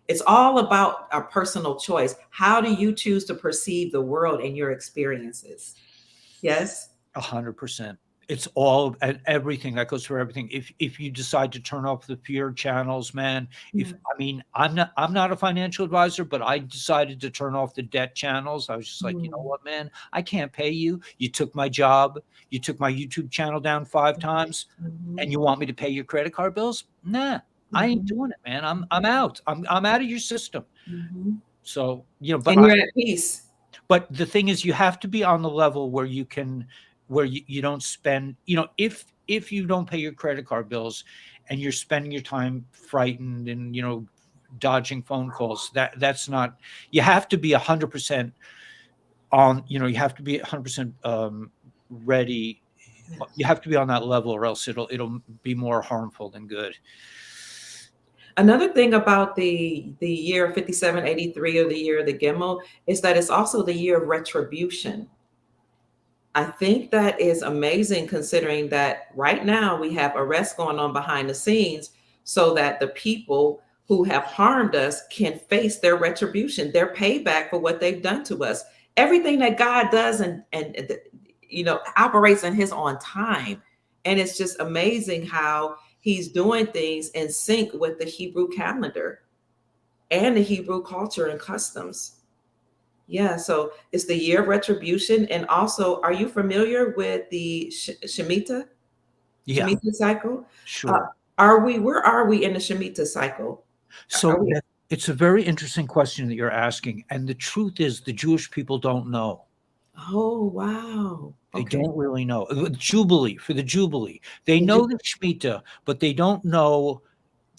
It's all about a personal choice. How do you choose to perceive the world and your experiences? Yes. 100%. It's all and everything that goes for everything. If you decide to turn off the fear channels, man, if Mm. I mean, I'm not a financial advisor, but I decided to turn off the debt channels. I was just like, you know Mm. what, man, I can't pay you. You took my job. You took my YouTube channel down 5 times, Mhm. and you want me to pay your credit card bills? Nah, I ain't Mhm. doing it, man. I'm out. I'm out of your system. Mhm. So but And you're at peace. the thing is, you have to be on the level where you don't spend, if you don't pay your credit card bills and you're spending your time frightened and, dodging phone calls, that's not, you have to be 100% you have to be 100% ready. Yes. You have to be on that level, or else it'll be more harmful than good. Another thing about the year 5783, or the year of the Gimel, is that it's also the year of retribution. I think that is amazing considering that right now we have arrests going on behind the scenes so that the people who have harmed us can face their retribution, their payback for what they've done to us. Everything that God does and operates in his on time. And it's just amazing how he's doing things in sync with the Hebrew calendar and the Hebrew culture and customs. Yeah, so it's the year of retribution. And also, are you familiar with the Yeah, Shemitah cycle? Uh, sure. where are we in the Shemitah cycle? Are So we, it's a very interesting question that you're asking. And the truth is, the Jewish people don't know. oh, wow. They Okay. don't really know. Jubilee, for the Jubilee. They Did you? know the Shemitah, but they don't know.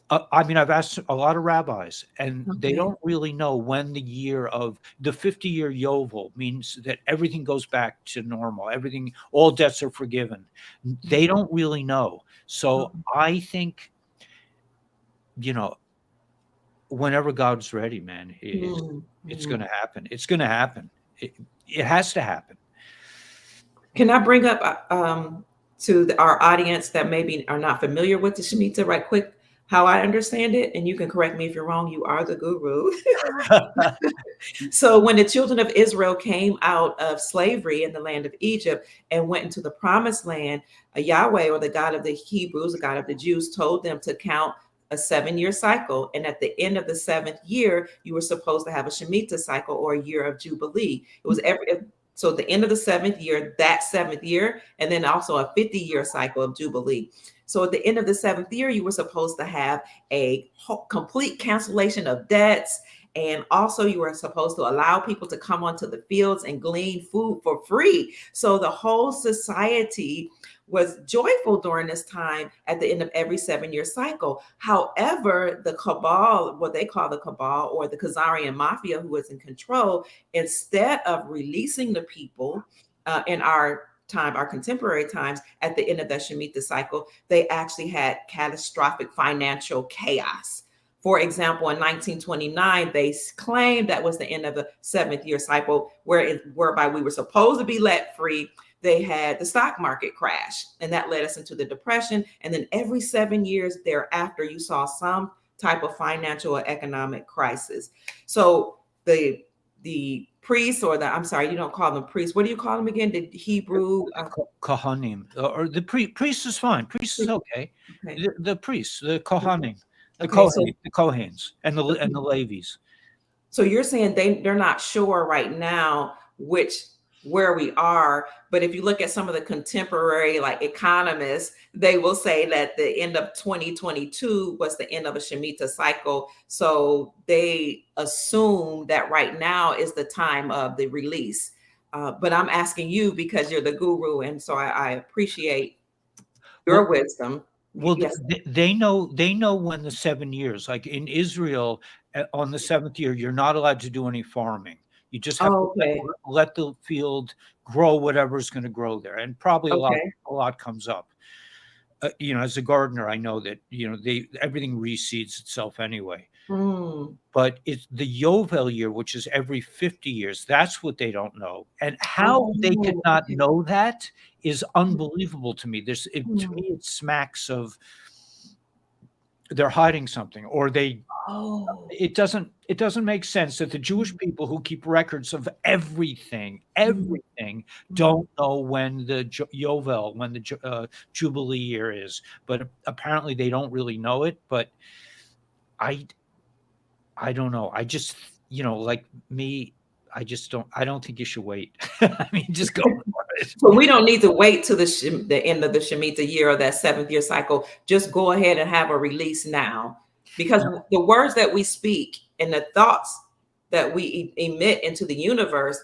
I mean, I've asked a lot of rabbis, and they Okay. don't really know when the 50-year Yovel means that everything goes back to normal. Everything, all debts are forgiven. They don't really know. So Okay. I think, you know, whenever God's ready, man, Mm, it's mm. going to happen. It's going to happen. It has to happen. Can I bring up to our audience that maybe are not familiar with the Shemitah right quick how I understand it? And you can correct me if you're wrong. You are the guru. So when the children of Israel came out of slavery in the land of Egypt and went into the promised land, Yahweh, or the God of the Hebrews, the God of the Jews, told them to count a 7-year cycle. And at the end of the seventh year, you were supposed to have a Shemitah cycle or a year of Jubilee. It was so at the end of the seventh year, that seventh year, and then also a 50-year cycle of Jubilee. So at the end of the seventh year, you were supposed to have a complete cancellation of debts, and also, you were supposed to allow people to come onto the fields and glean food for free. So the whole society was joyful during this time at the end of every 7-year cycle. However, the cabal, what they call the cabal or the Khazarian mafia, who was in control, instead of releasing the people in our contemporary times, at the end of that Shemitah cycle, they actually had catastrophic financial chaos. For example, in 1929, they claimed that was the end of the seventh year cycle, whereby we were supposed to be let free. They had the stock market crash, and that led us into the depression. And then every 7 years thereafter, you saw some type of financial or economic crisis. So the priests, or I'm sorry, you don't call them priests. What do you call them again? The Hebrew. Kohanim, or the priest is fine. Priest is okay. Okay. The priests, the Kohanim, Okay. So The Kohens, and the Levies. So you're saying they're not sure right now where we are, but if you look at some of the contemporary like economists, they will say that the end of 2022 was the end of a Shemitah cycle. So they assume that right now is the time of the release. But I'm asking you because you're the guru, and so I appreciate your Well, wisdom. well, Yes. they know when the 7 years, like in Israel, on the seventh year, you're not allowed to do any farming. You just have to Oh, okay. let the field grow whatever's going to grow there, and probably Okay. a lot comes up. As a gardener, I know that everything reseeds itself anyway. Mm. But it's the Yovel year, which is every 50 years. That's what they don't know. And how they could Oh, not okay. know that is unbelievable to me. To Mm. me, it smacks of they're hiding something, or Oh. it doesn't make sense that the Jewish people who keep records of Mm. everything Mm. don't know when the Yovel, when the Jubilee year is. But apparently they don't really know it. But I I don't know. I just, like me, I don't think you should wait. I mean, just go for it. So we don't need to wait till the end of the Shemitah year or that seventh year cycle. Just go ahead and have a release now, because No, the words that we speak and the thoughts that we emit into the universe,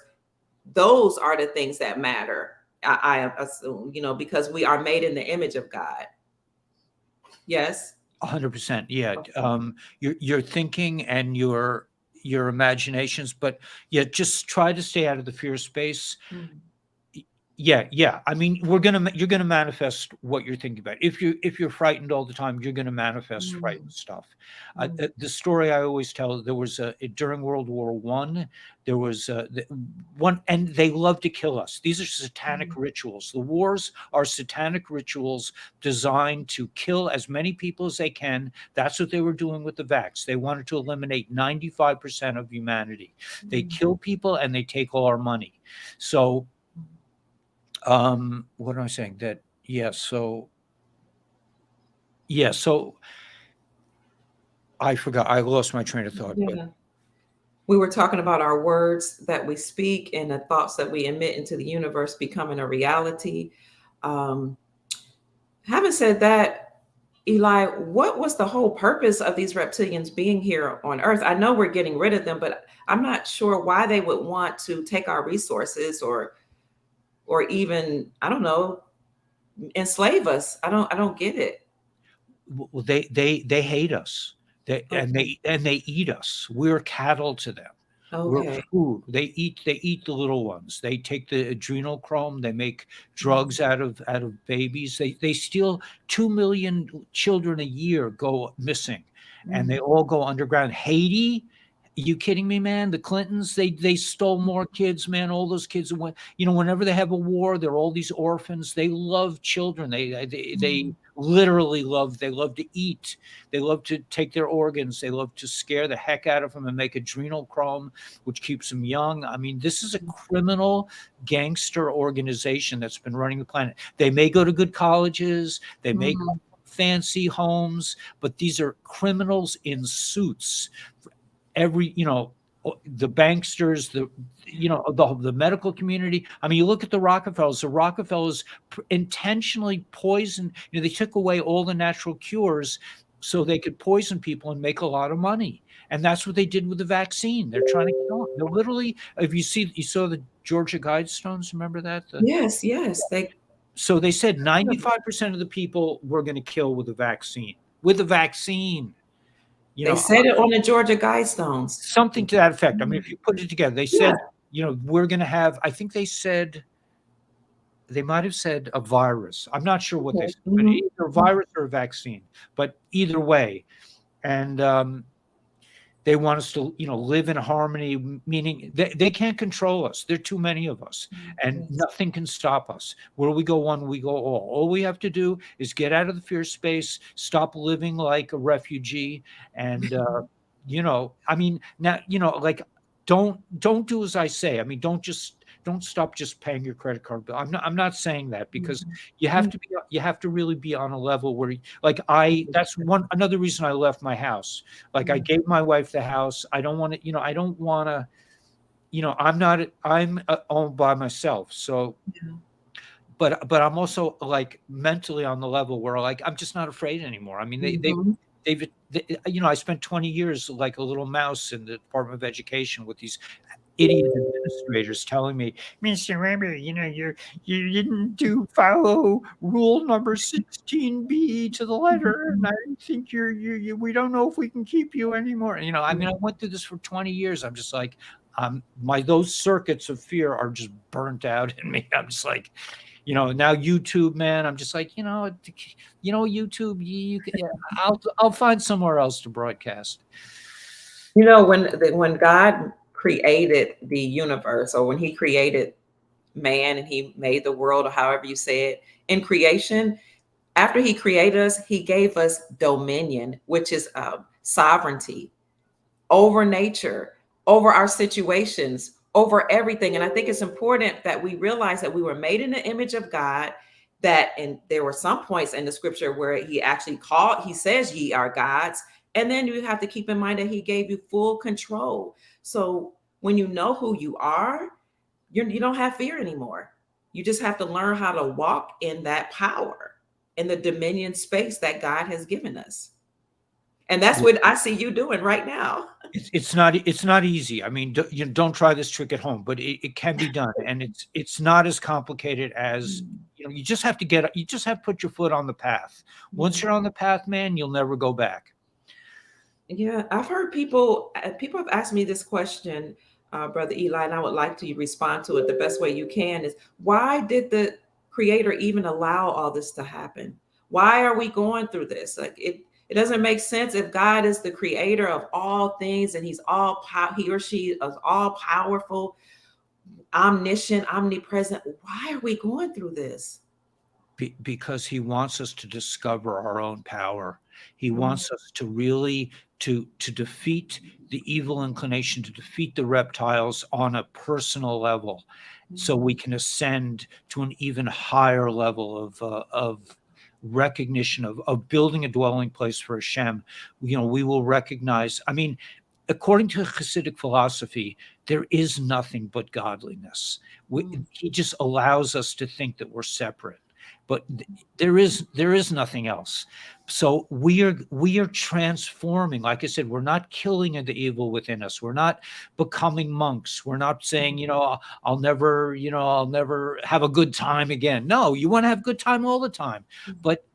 those are the things that matter. I assume, because we are made in the image of God. Yes. 100%. Yeah. Okay. Your thinking and your imaginations, but yeah, just try to stay out of the fear space. Mm. Yeah. I mean, you're gonna manifest what you're thinking about. If you're frightened all the time, you're gonna manifest frightened Mm, stuff. mm, The story I always tell, there was during World War One, there was one, and they love to kill us. These are satanic mm, rituals. The wars are satanic rituals designed to kill as many people as they can. That's what they were doing with the vax. They wanted to eliminate 95% of humanity. They mm, kill people and they take all our money. So what am I saying? That yeah, so yeah, so I forgot. I lost my train of thought, but yeah. We were talking about our words that we speak and the thoughts that we emit into the universe becoming a reality. Um, having said that, Eli, what was the whole purpose of these reptilians being here on Earth? I know we're getting rid of them, but I'm not sure why they would want to take our resources or even, I don't know, enslave us. I don't get it. well, they hate us. Okay. And they eat us. We're cattle to them. We're Okay. food. They eat the little ones. They take the adrenochrome. They make Mm, drugs out of babies. They steal 2 million children a year go missing, and they mm, all go underground. Haiti. You kidding me, man? The Clintons, they stole more kids, man. All those kids who went, whenever they have a war, there are all these orphans. They love children. They mm, literally love. They love to eat. They love to take their organs. They love to scare the heck out of them and make adrenochrome, which keeps them young. I mean, this is a criminal gangster organization that's been running the planet. They may go to good colleges. They may mm, come from fancy homes, but these are criminals in suits. Every the banksters, the medical community. I mean, you look at the Rockefellers. The Rockefellers intentionally poisoned. They took away all the natural cures so they could poison people and make a lot of money. And that's what they did with the vaccine. They're trying to kill them. They're literally, if you saw the Georgia Guidestones, remember that? yes, yes. So they said 95% of the people were going to kill with the vaccine. With the vaccine, you They know, said it on the Georgia Guidestones. something to that effect. I mean, Mhm. if you put it together, they Yeah. said, we're going to have, I think they said, they might have said a virus. I'm not sure what they Okay. said, but Mhm. either a virus or a vaccine, but either way. And they want us to, live in harmony, meaning they can't control us. There are too many of us, and Yes. nothing can stop us. Where we go one, we go all. All we have to do is get out of the fear space, stop living like a refugee, and I mean, now, like, don't do as I say. I mean, don't stop just paying your credit card bill. I'm not saying that, because Mhm. you have to really be on a level where, like, I that's one another reason I left my house. Like, I Mhm. gave my wife the house. I don't want to, I don't want to, I'm all by myself. So, Yeah. but I'm also, like, mentally on the level where, like, I'm just not afraid anymore. I mean, Mhm. I spent 20 years like a little mouse in the Department of Education with these idiot administrators telling me, Mr. Weber, you didn't do follow rule number 16B to the letter, and I think we don't know if we can keep you anymore. I mean, I went through this for 20 years. I'm just like, my those circuits of fear are just burnt out in me. I'm just like, now YouTube, man. I'm just like, YouTube. Yeah, I'll find somewhere else to broadcast. When God created the universe, or when He created man and He made the world, or however you say it, in creation, after He created us, He gave us dominion, which is sovereignty over nature, over our situations, over everything. And I think it's important that we realize that we were made in the image of God. And there were some points in the scripture where he says, ye are gods. And then you have to keep in mind that he gave you full control. So when you know who you are, you don't have fear anymore. You just have to learn how to walk in that power, in the dominion space that God has given us. And that's what I see you doing right now. It's not easy. I mean, don't try this trick at home, but it can be done, and it's not as complicated as, Mm, you just have to put your foot on the path. Once yeah. you're on the path, man, you'll never go back. Yeah, I've heard people have asked me this question. Brother Eli, and I would like to respond to it the best way you can, is why did the Creator even allow all this to happen? Why are we going through this? Like it doesn't make sense. If God is the creator of all things and he or she is all powerful, omniscient, omnipresent, why are we going through this? Because he wants us to discover our own power. He Mm, wants us to really to defeat the evil inclination, to defeat the reptiles on a personal level, so we mm, can ascend to an even higher level of recognition of building a dwelling place for Hashem. We will recognize. I mean, according to Hasidic philosophy, there is nothing but godliness. mm, He just allows us to think that we're separate, but there is nothing else. So we are transforming. Like I said, we're not killing the evil within us. We're not becoming monks. We're not saying, I'll never have a good time again. No, you want to have a good time all the time, but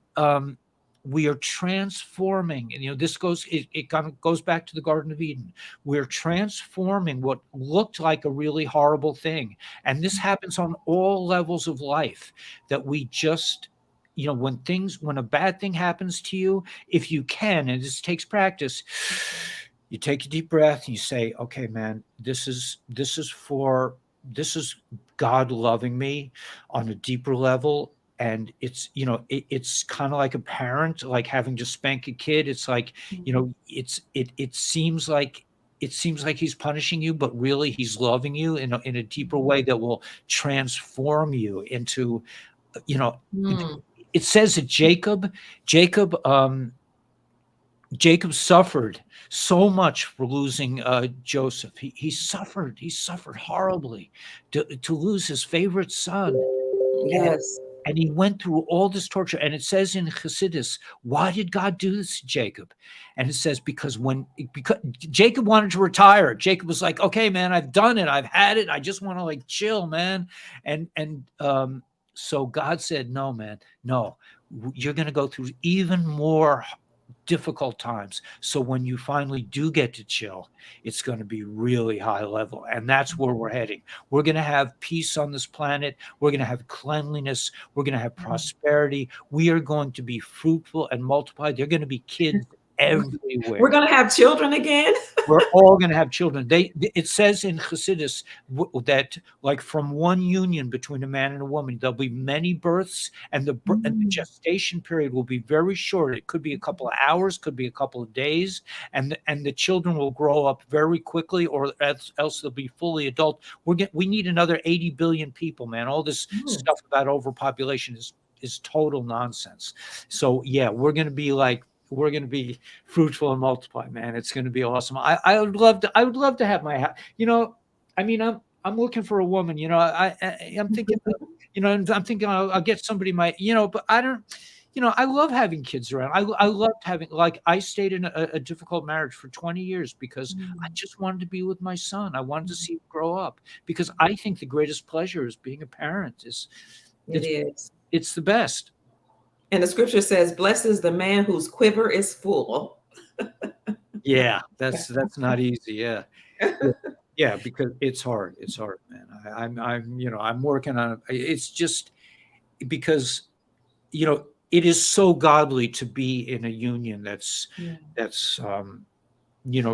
we are transforming. And this it kind of goes back to the Garden of Eden. We're transforming what looked like a really horrible thing, and this happens on all levels of life. That we just, when a bad thing happens to you, if you can, and this takes practice, you take a deep breath and you say, okay, man, this is God loving me on a deeper level. And it's kind of like a parent, like having to spank a kid. It's like, mm, it seems like he's punishing you, but really he's loving you in a deeper way that will transform you into, you know, mm, it says that Jacob suffered so much for losing Joseph. He suffered horribly to lose his favorite son. And, yes. and he went through all this torture. And it says in Chassidus, why did God do this to Jacob? And it says because Jacob wanted to retire. Jacob was like, okay, man, I've done it. I've had it. I just want to like chill, man. And so God said, no, man, no, you're going to go through even more difficult times. So when you finally do get to chill, it's going to be really high level. And that's where we're heading. We're going to have peace on this planet. We're going to have cleanliness. We're going to have prosperity. We are going to be fruitful and multiply. There are going to be kids We're everywhere. going to have children again. We're all going to have children. It says in Chassidus that, like, from one union between a man and a woman, there'll be many births, and the Mm, gestation period will be very short. It could be a couple of hours, could be a couple of days, and the children will grow up very quickly, or else they'll be fully adult. We need another 80 billion people, man. All this mm, stuff about overpopulation is total nonsense. So yeah, we're going to be fruitful and multiply, man. It's going to be awesome. I would love to have my house. I mean, I'm looking for a woman. I'm thinking, I'm thinking I'll get somebody but I don't. I love having kids around. I loved having, like, I stayed in a difficult marriage for 20 years because I mm. just wanted to be with my son. I wanted to see him grow up, because I think the greatest pleasure is being a parent. It It's is. it's the best. And the scripture says, blessed is the man whose quiver is full. Yeah, that's not easy. Yeah. Yeah, yeah, because it's hard. It's hard, man. I'm working on it. It's just because, it is so godly to be in a union Yeah. that's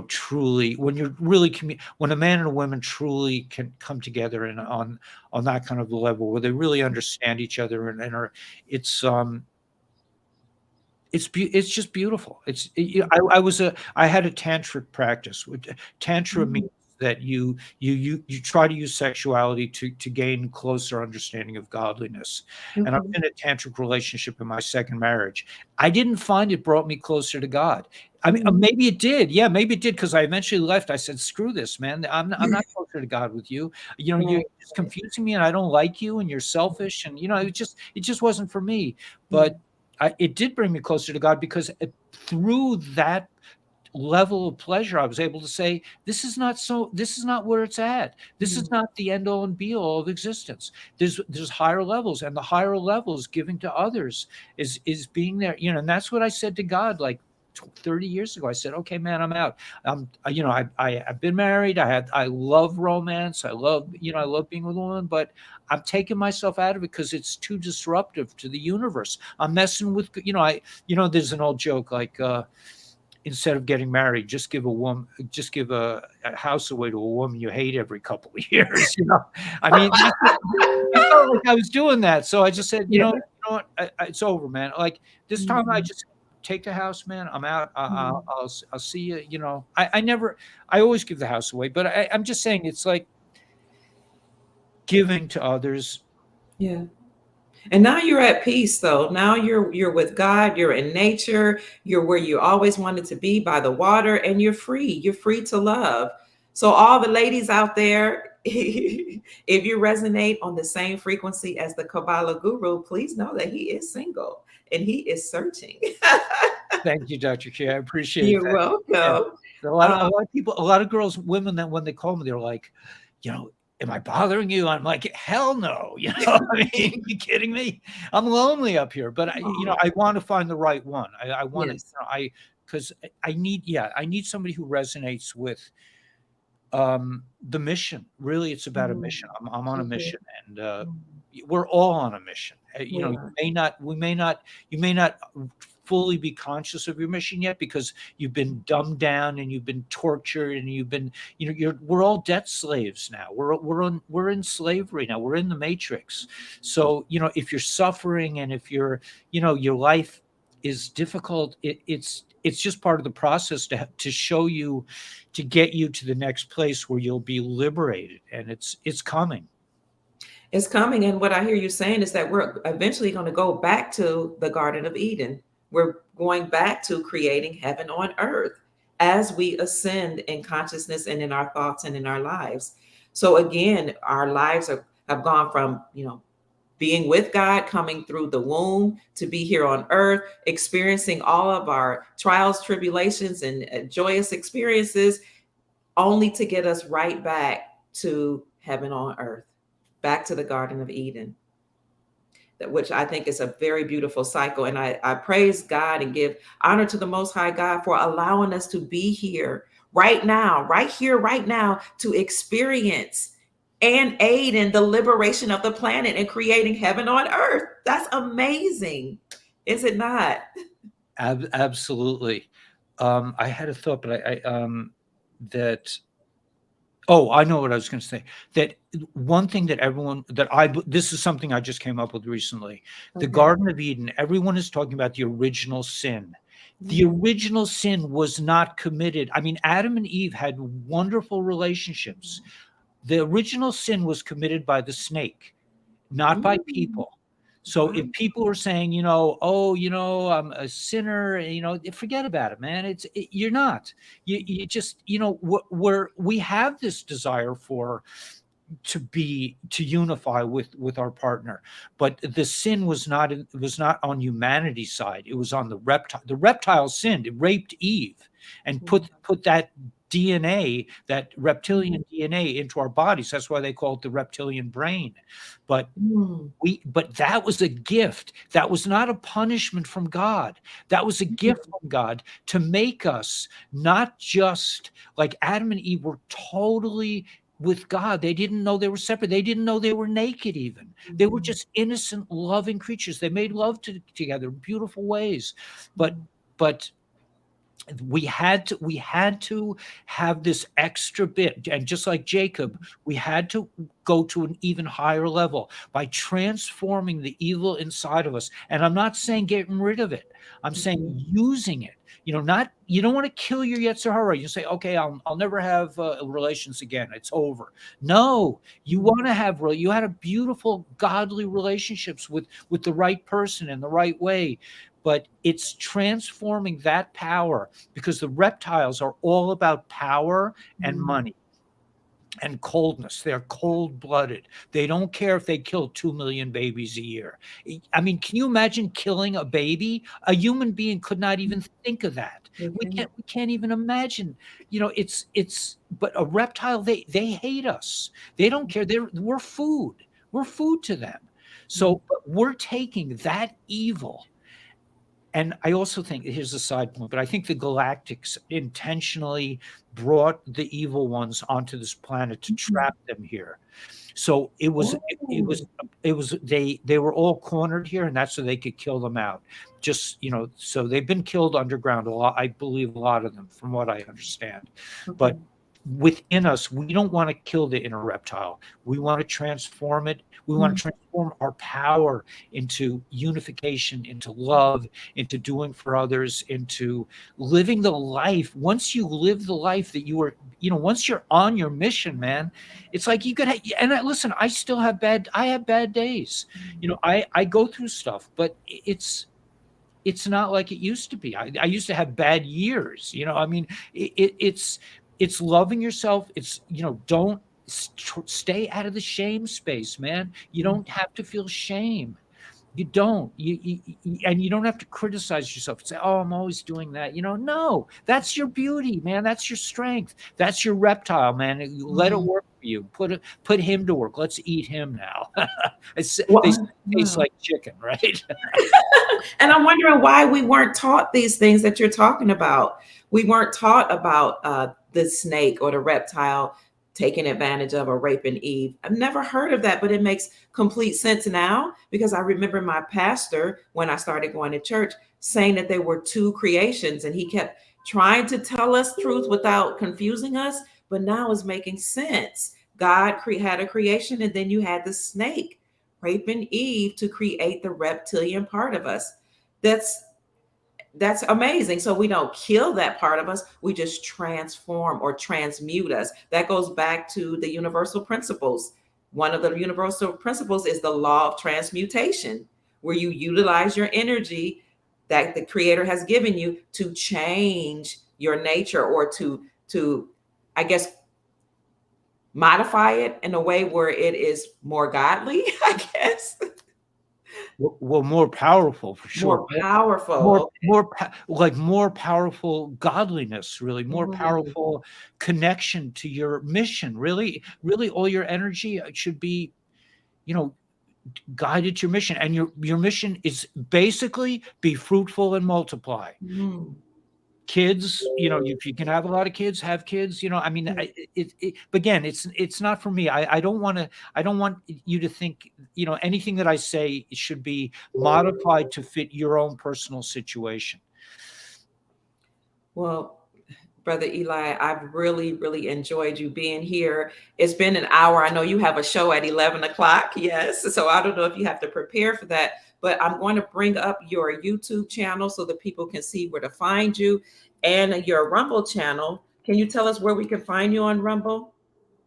truly, when you're really when a man and a woman truly can come together and on that kind of level where they really understand each other and are, it's it's just beautiful. I had a tantric practice. Tantra Mm, means that you try to use sexuality to gain closer understanding of godliness. And I was okay. in a tantric relationship in my second marriage. I didn't find it brought me closer to God. I mean, Mm. maybe it did. Yeah, maybe it did, because I eventually left. I said, "Screw this, man. I'm not closer to God with you. You're Right. just confusing me, and I don't like you, and you're selfish, and it just wasn't for me." Yeah. But it did bring me closer to God, because through that level of pleasure, I was able to say, this is not where it's at. This is Mm. not the end all and be all of existence. There's higher levels, and the higher levels giving to others is being there. And that's what I said to God. Like, 30 years ago. I said, okay, man, I'm out. I've been married. I love romance. I love being with a woman, but I'm taking myself out of it because it's too disruptive to the universe. I'm messing with, there's an old joke like, instead of getting married, just give a house away to a woman you hate every couple of years. I mean, I felt like I was doing that, so I just said, Yeah. what, it's over, man. Like this time, I Mhm. just take the house, man. I'm out. Mhm. I'll see you. I always give the house away, but I'm just saying, it's like giving to others. Yeah. And now you're at peace though. Now you're with God, you're in nature, you're where you always wanted to be by the water, and you're free. You're free to love. So all the ladies out there, if you resonate on the same frequency as the Kabbalah Guru, please know that he is single and he is searching. Thank you, Dr. K. I appreciate You're that. Yeah. welcome. A lot of people, a lot of girls, women, that when they call me, they're like, you know, am I bothering you? I'm like, hell no. I mean, you kidding me? I'm lonely up here, but I want to find the right one. I want to, Yes. because I need somebody who resonates with the mission. Really, it's about a Mm. mission. I'm on a Okay. mission, and Mm. we're all on a mission. We are. You may not fully be conscious of your mission yet because you've been dumbed down and you've been tortured and you've been, we're all debt slaves now. We're in slavery now. We're in the matrix. So, if you're suffering and if your life is difficult, it's just part of the process to show you, to get you to the next place where you'll be liberated, and it's coming. It's coming. And what I hear you saying is that we're eventually going to go back to the Garden of Eden. We're going back to creating heaven on earth as we ascend in consciousness and in our thoughts and in our lives. So again, our lives have gone from, being with God, coming through the womb to be here on earth, experiencing all of our trials, tribulations, and joyous experiences, only to get us right back to heaven on earth, back to the Garden of Eden, which I think is a very beautiful cycle. And I praise God and give honor to the Most High God for allowing us to be here right now, right here, right now, to experience and aid in the liberation of the planet and creating heaven on earth. That's amazing, is it not? Absolutely. I had a thought, but that. Oh, I know what I was going to say. That one thing that this is something I just came up with recently. The Okay. Garden of Eden, everyone is talking about the original sin. The Mm. original sin was not committed. I mean, Adam and Eve had wonderful relationships. The original sin was committed by the snake, not by Mm. people. So Wow. if people are saying, I'm a sinner, forget about it, man. You're not. You just, we have this desire to unify with our partner, but the sin was not on humanity's side. It was on the reptile. The reptile sinned. It raped Eve and put that DNA, that Mm. reptilian DNA, into our bodies. That's why they call it the reptilian brain. But Mm. but that was a gift. That was not a punishment from God. That was a gift from God to make us not just like Adam and Eve were totally with God. They didn't know they were separate. They didn't know they were naked even. They were Mm. just innocent, loving creatures. They made love together in beautiful ways. But Mm. but we had to have this extra bit, and just like Jacob, we had to go to an even higher level by transforming the evil inside of us. And I'm not saying getting rid of it, I'm saying Okay. using it. Not, you don't want to kill your Yetzer Hara. You say, okay, I'll never have relations again, it's over. No, you Mm. want to have you had a beautiful godly relationships with the right person in the right way, but it's transforming that power, because the reptiles are all about power and Mm. money and coldness. They're cold-blooded. They don't care if they kill 2 million babies a year. I mean, can you imagine killing a baby? A human being could not even think of that. Okay. We can't even imagine. But a reptile, they hate us. They don't care. We're food. We're food to them. Mm. So but we're taking that evil And I also think, here's a side point, but I think the Galactics intentionally brought the evil ones onto this planet to Mhm. trap them here. So it was it Oh. was it was they were all cornered here, and that's so they could kill them out. Just, so they've been killed underground a lot. I believe a lot of them, from what I understand. But Okay. within us, we don't want to kill the inner reptile. We want to transform it. We want Mhm. to transform our power into unification, into love, into doing for others, into living the life. Once you live the life that you were, once you're on your mission, man, it's like you could and listen, I have bad days. I go through stuff, but it's not like it used to be. I used to have bad years. I mean, it's loving yourself. It's, don't stay out of the shame space, man. You don't have to feel shame. You don't. And you don't have to criticize yourself and say, "Oh, I'm always doing that." No, that's your beauty, man. That's your strength. That's your reptile, man. Let it Mhm. work for you. Put him to work. Let's eat him now. They say Well, it tastes like chicken, right? and I'm wondering why we weren't taught these things that you're talking about. We weren't taught about the snake or the reptile taking advantage of or raping Eve. I've never heard of that, but it makes complete sense now because I remember my pastor when I started going to church saying that there were two creations and he kept trying to tell us truth without confusing us, but now it's making sense. God had a creation and then you had the snake raping Eve to create the reptilian part of us. That's that's amazing. So we don't kill that part of us, we just transform or transmute us. That goes back to the universal principles. One of the universal principles is the law of transmutation, where you utilize your energy that the creator has given you to change your nature or to I guess modify it in a way where it is more godly, I guess. Well, more powerful for sure. More powerful. More powerful godliness, really more Mm. powerful connection to your mission. Really, all your energy should be, you know, guided to your mission, and your mission is basically be fruitful and multiply. Mm. Kids, if you can have a lot of kids, have kids. I mean, Mm. but again, it's not for me. I don't want you to think, anything that I say should be modified to fit your own personal situation. Well, Brother Eli, I've really, really enjoyed you being here. It's been an hour. I know you have a show at 11 o'clock. Yes. So I don't know if you have to prepare for that, but I'm going to bring up your YouTube channel so that people can see where to find you and your Rumble channel. Can you tell us where we can find you on Rumble?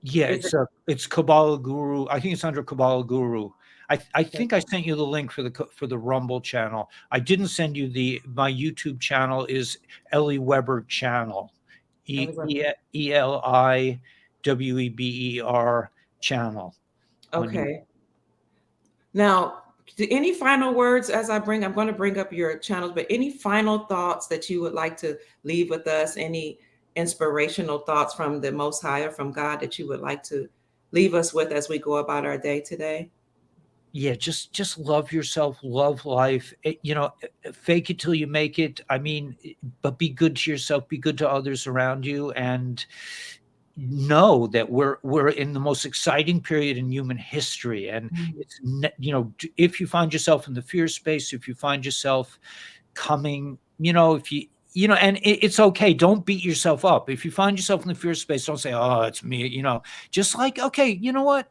Yeah, Is it it's Kabala Guru. I think it's under Kabala Guru. I okay? think I sent you the link for the Rumble channel. I didn't send you my YouTube channel is Ellie Weber channel. Ellie Weber. ELIWEBER channel on YouTube. Okay. Now, any final words as I'm going to bring up your channels, but any final thoughts that you would like to leave with us? Any inspirational thoughts from the Most High or from God that you would like to leave us with as we go about our day today? Yeah, just love yourself, love life. Fake it till you make it. I mean, but be good to yourself, be good to others around you, and know that we're in the most exciting period in human history. And Mm. if you find yourself in the fear space, if you find yourself coming, if and it's okay, don't beat yourself up. If you find yourself in the fear space, don't say, "Oh, it's me," just like, okay, you know what,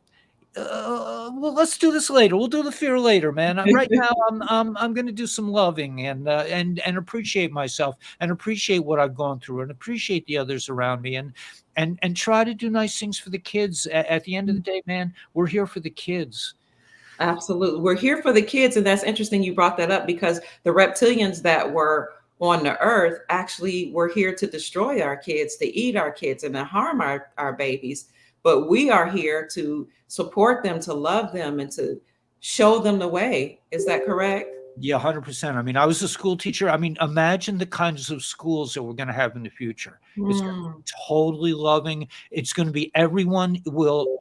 well, let's do this later. We'll do the fear later, man. Right now, I'm going to do some loving and appreciate myself and appreciate what I've gone through and appreciate the others around me and try to do nice things for the kids. At the end of the day, man, we're here for the kids. Absolutely. We're here for the kids. And that's interesting you brought that up because the reptilians that were on the earth actually were here to destroy our kids, to eat our kids, and to harm our babies. But we are here to support them, to love them, and to show them the way. Is that correct? Yeah, 100%. I mean, I was a school teacher. I mean, imagine the kinds of schools that we're going to have in the future. It's going to Mm. be totally loving. It's going to be everyone will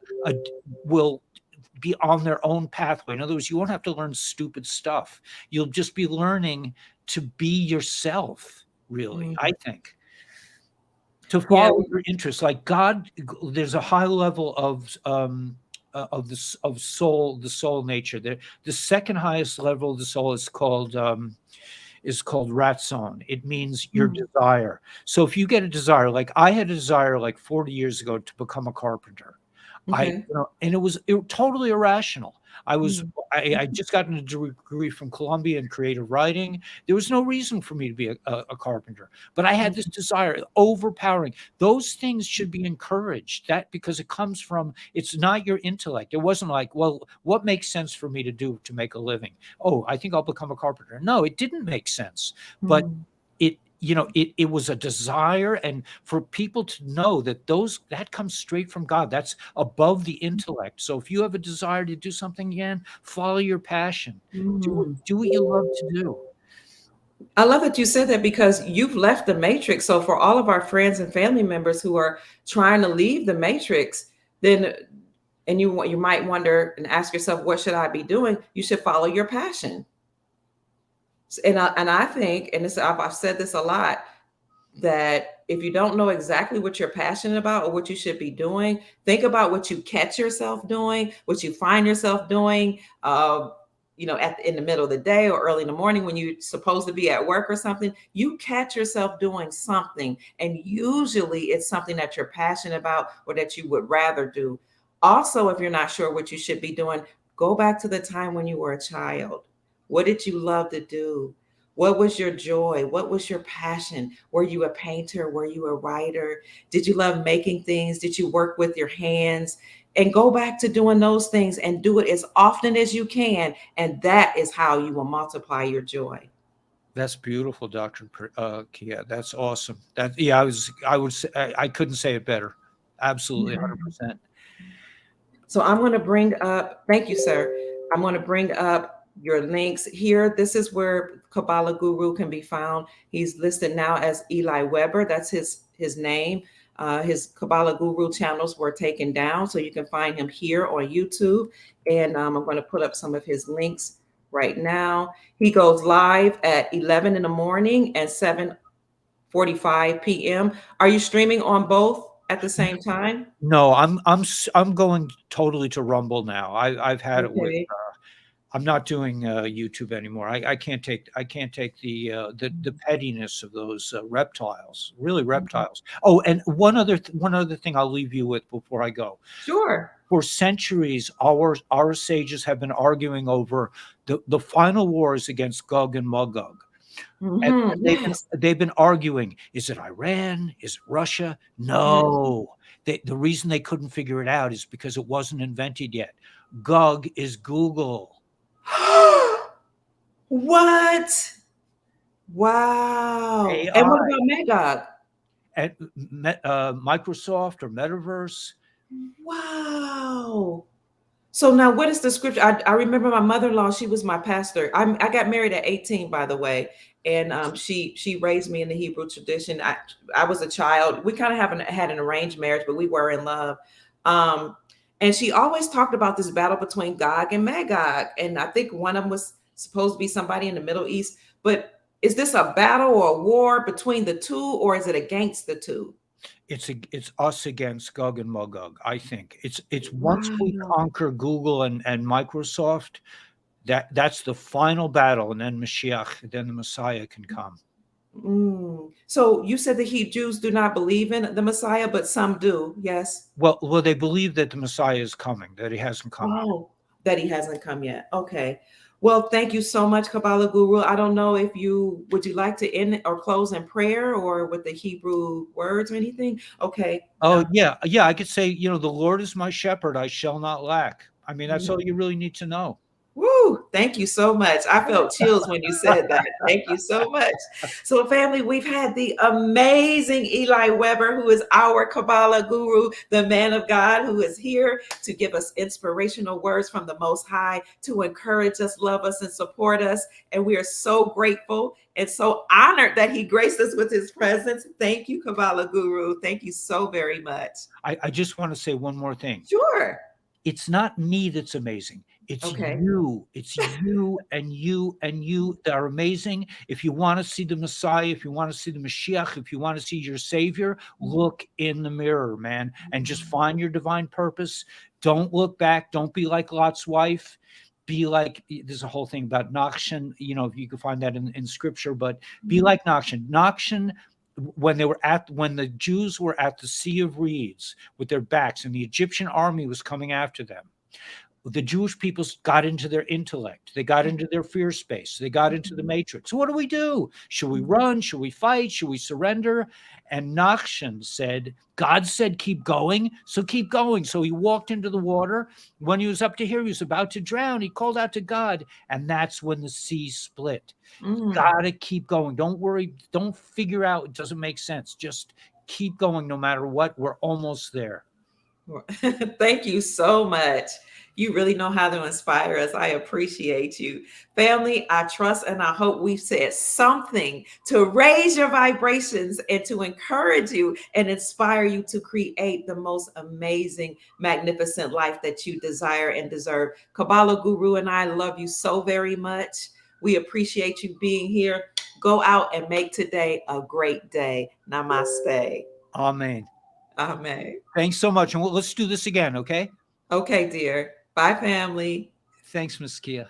be on their own pathway. In other words, you won't have to learn stupid stuff. You'll just be learning to be yourself, really, Mm. I think. To Yeah. follow your interests, like God, there's a high level of of soul, the soul nature. The second highest level of the soul is called ratzon. It means your Mm. desire. So if you get a desire, like I had a desire like 40 years ago to become a carpenter. Okay. And it totally irrational. Mm. I just gotten a degree from Columbia in creative writing. There was no reason for me to be a carpenter, but I had this desire, overpowering. Those things should be encouraged. That because it comes from, it's not your intellect. It wasn't like, well, what makes sense for me to do to make a living? Oh, I think I'll become a carpenter. No, it didn't make sense. But Mm. it was a desire, and for people to know that that comes straight from God. That's above the intellect. So if you have a desire to do something, again, follow your passion. Mm. Do what you love to do. I love that you said that because you've left the matrix. So for all of our friends and family members who are trying to leave the matrix, then and you might wonder and ask yourself, what should I be doing? You should follow your passion. And I think, and I've said this a lot, that if you don't know exactly what you're passionate about or what you should be doing, think about what you catch yourself doing, what you find yourself doing, in the middle of the day or early in the morning when you're supposed to be at work or something. You catch yourself doing something, and usually it's something that you're passionate about or that you would rather do. Also, if you're not sure what you should be doing, go back to the time when you were a child. What did you love to do? What was your joy? What was your passion? Were you a painter? Were you a writer? Did you love making things? Did you work with your hands? And go back to doing those things and do it as often as you can. And that is how you will multiply your joy. That's beautiful, Dr. Kia. That's awesome. I would say, I couldn't say it better. Absolutely, 100%. So I'm going to bring up, thank you, sir. I'm going to bring up your links here. This is where Kabala Guru can be found. He's listed now as Eli Weber. That's his name. His Kabala Guru channels were taken down, so you can find him here on YouTube. And I'm going to put up some of his links right now. He goes live at 11 in the morning and 7:45 p.m. Are you streaming on both at the same time? No, I'm going totally to Rumble now. I've had it with. Okay. I'm not doing YouTube anymore. I can't take the pettiness of those reptiles. Really, reptiles. Oh, and one other thing I'll leave you with before I go. Sure. For centuries, our sages have been arguing over the final wars against Gog and Magog. And Yes. they've been arguing, is it Iran? Is it Russia? No. The reason they couldn't figure it out is because it wasn't invented yet. Gog is Google. What? Wow. And what AI about Magog? and Microsoft or Metaverse. Wow. So now what is the scripture? I remember my mother-in-law, she was my pastor. I got married at 18, by the way. And she raised me in the Hebrew tradition. I was a child. We kind of haven't had an arranged marriage, but we were in love. And she always talked about this battle between Gog and Magog. And I think one of them was supposed to be somebody in the Middle East. But is this a battle or a war between the two, or is it against the two? It's us against Gog and Magog. I think it's once we Wow. conquer Google and Microsoft, that's the final battle, and then Mashiach, then the Messiah can come. So you said that Jews do not believe in the Messiah, but some do. Yes. Well, they believe that the Messiah is coming, that he hasn't come yet. Oh, that he hasn't come yet. Okay. Well, thank you so much, Kabbalah Guru. I don't know if would you like to end or close in prayer or with the Hebrew words or anything? Okay. Oh, yeah. I could say, the Lord is my shepherd, I shall not lack. I mean, that's all you really need to know. Woo! Thank you so much. I felt chills when you said that. Thank you so much. So, family, we've had the amazing Eli Weber, who is our Kabbalah guru, the man of God, who is here to give us inspirational words from the Most High, to encourage us, love us, and support us. And we are so grateful and so honored that he graced us with his presence. Thank you, Kabbalah Guru. Thank you so very much. I just want to say one more thing. Sure. It's not me that's amazing. It's Okay. you. It's you and you and you that are amazing. If you want to see the Messiah, if you want to see the Mashiach, if you want to see your Savior, look in the mirror, man, and just find your divine purpose. Don't look back. Don't be like Lot's wife. Be like, there's a whole thing about Nakshan, if you can find that in scripture, but be like Nakshan. Nakshan, when the Jews were at the Sea of Reeds with their backs and the Egyptian army was coming after them, the Jewish people got into their intellect. They got into their fear space. They got into the matrix. What do we do? Should we run? Should we fight? Should we surrender? And Nachshon said, God said, keep going. So keep going. So he walked into the water. When he was up to here, he was about to drown. He called out to God. And that's when the sea split. Mm. Gotta keep going. Don't worry. Don't figure out it doesn't make sense. Just keep going no matter what. We're almost there. Thank you so much. You really know how to inspire us. I appreciate you. Family, I trust and I hope we've said something to raise your vibrations and to encourage you and inspire you to create the most amazing, magnificent life that you desire and deserve. Kabbalah Guru and I love you so very much. We appreciate you being here. Go out and make today a great day. Namaste. Amen. Amen. Thanks so much. And let's do this again, okay? Okay, dear. Bye, family. Thanks, Miss Kia.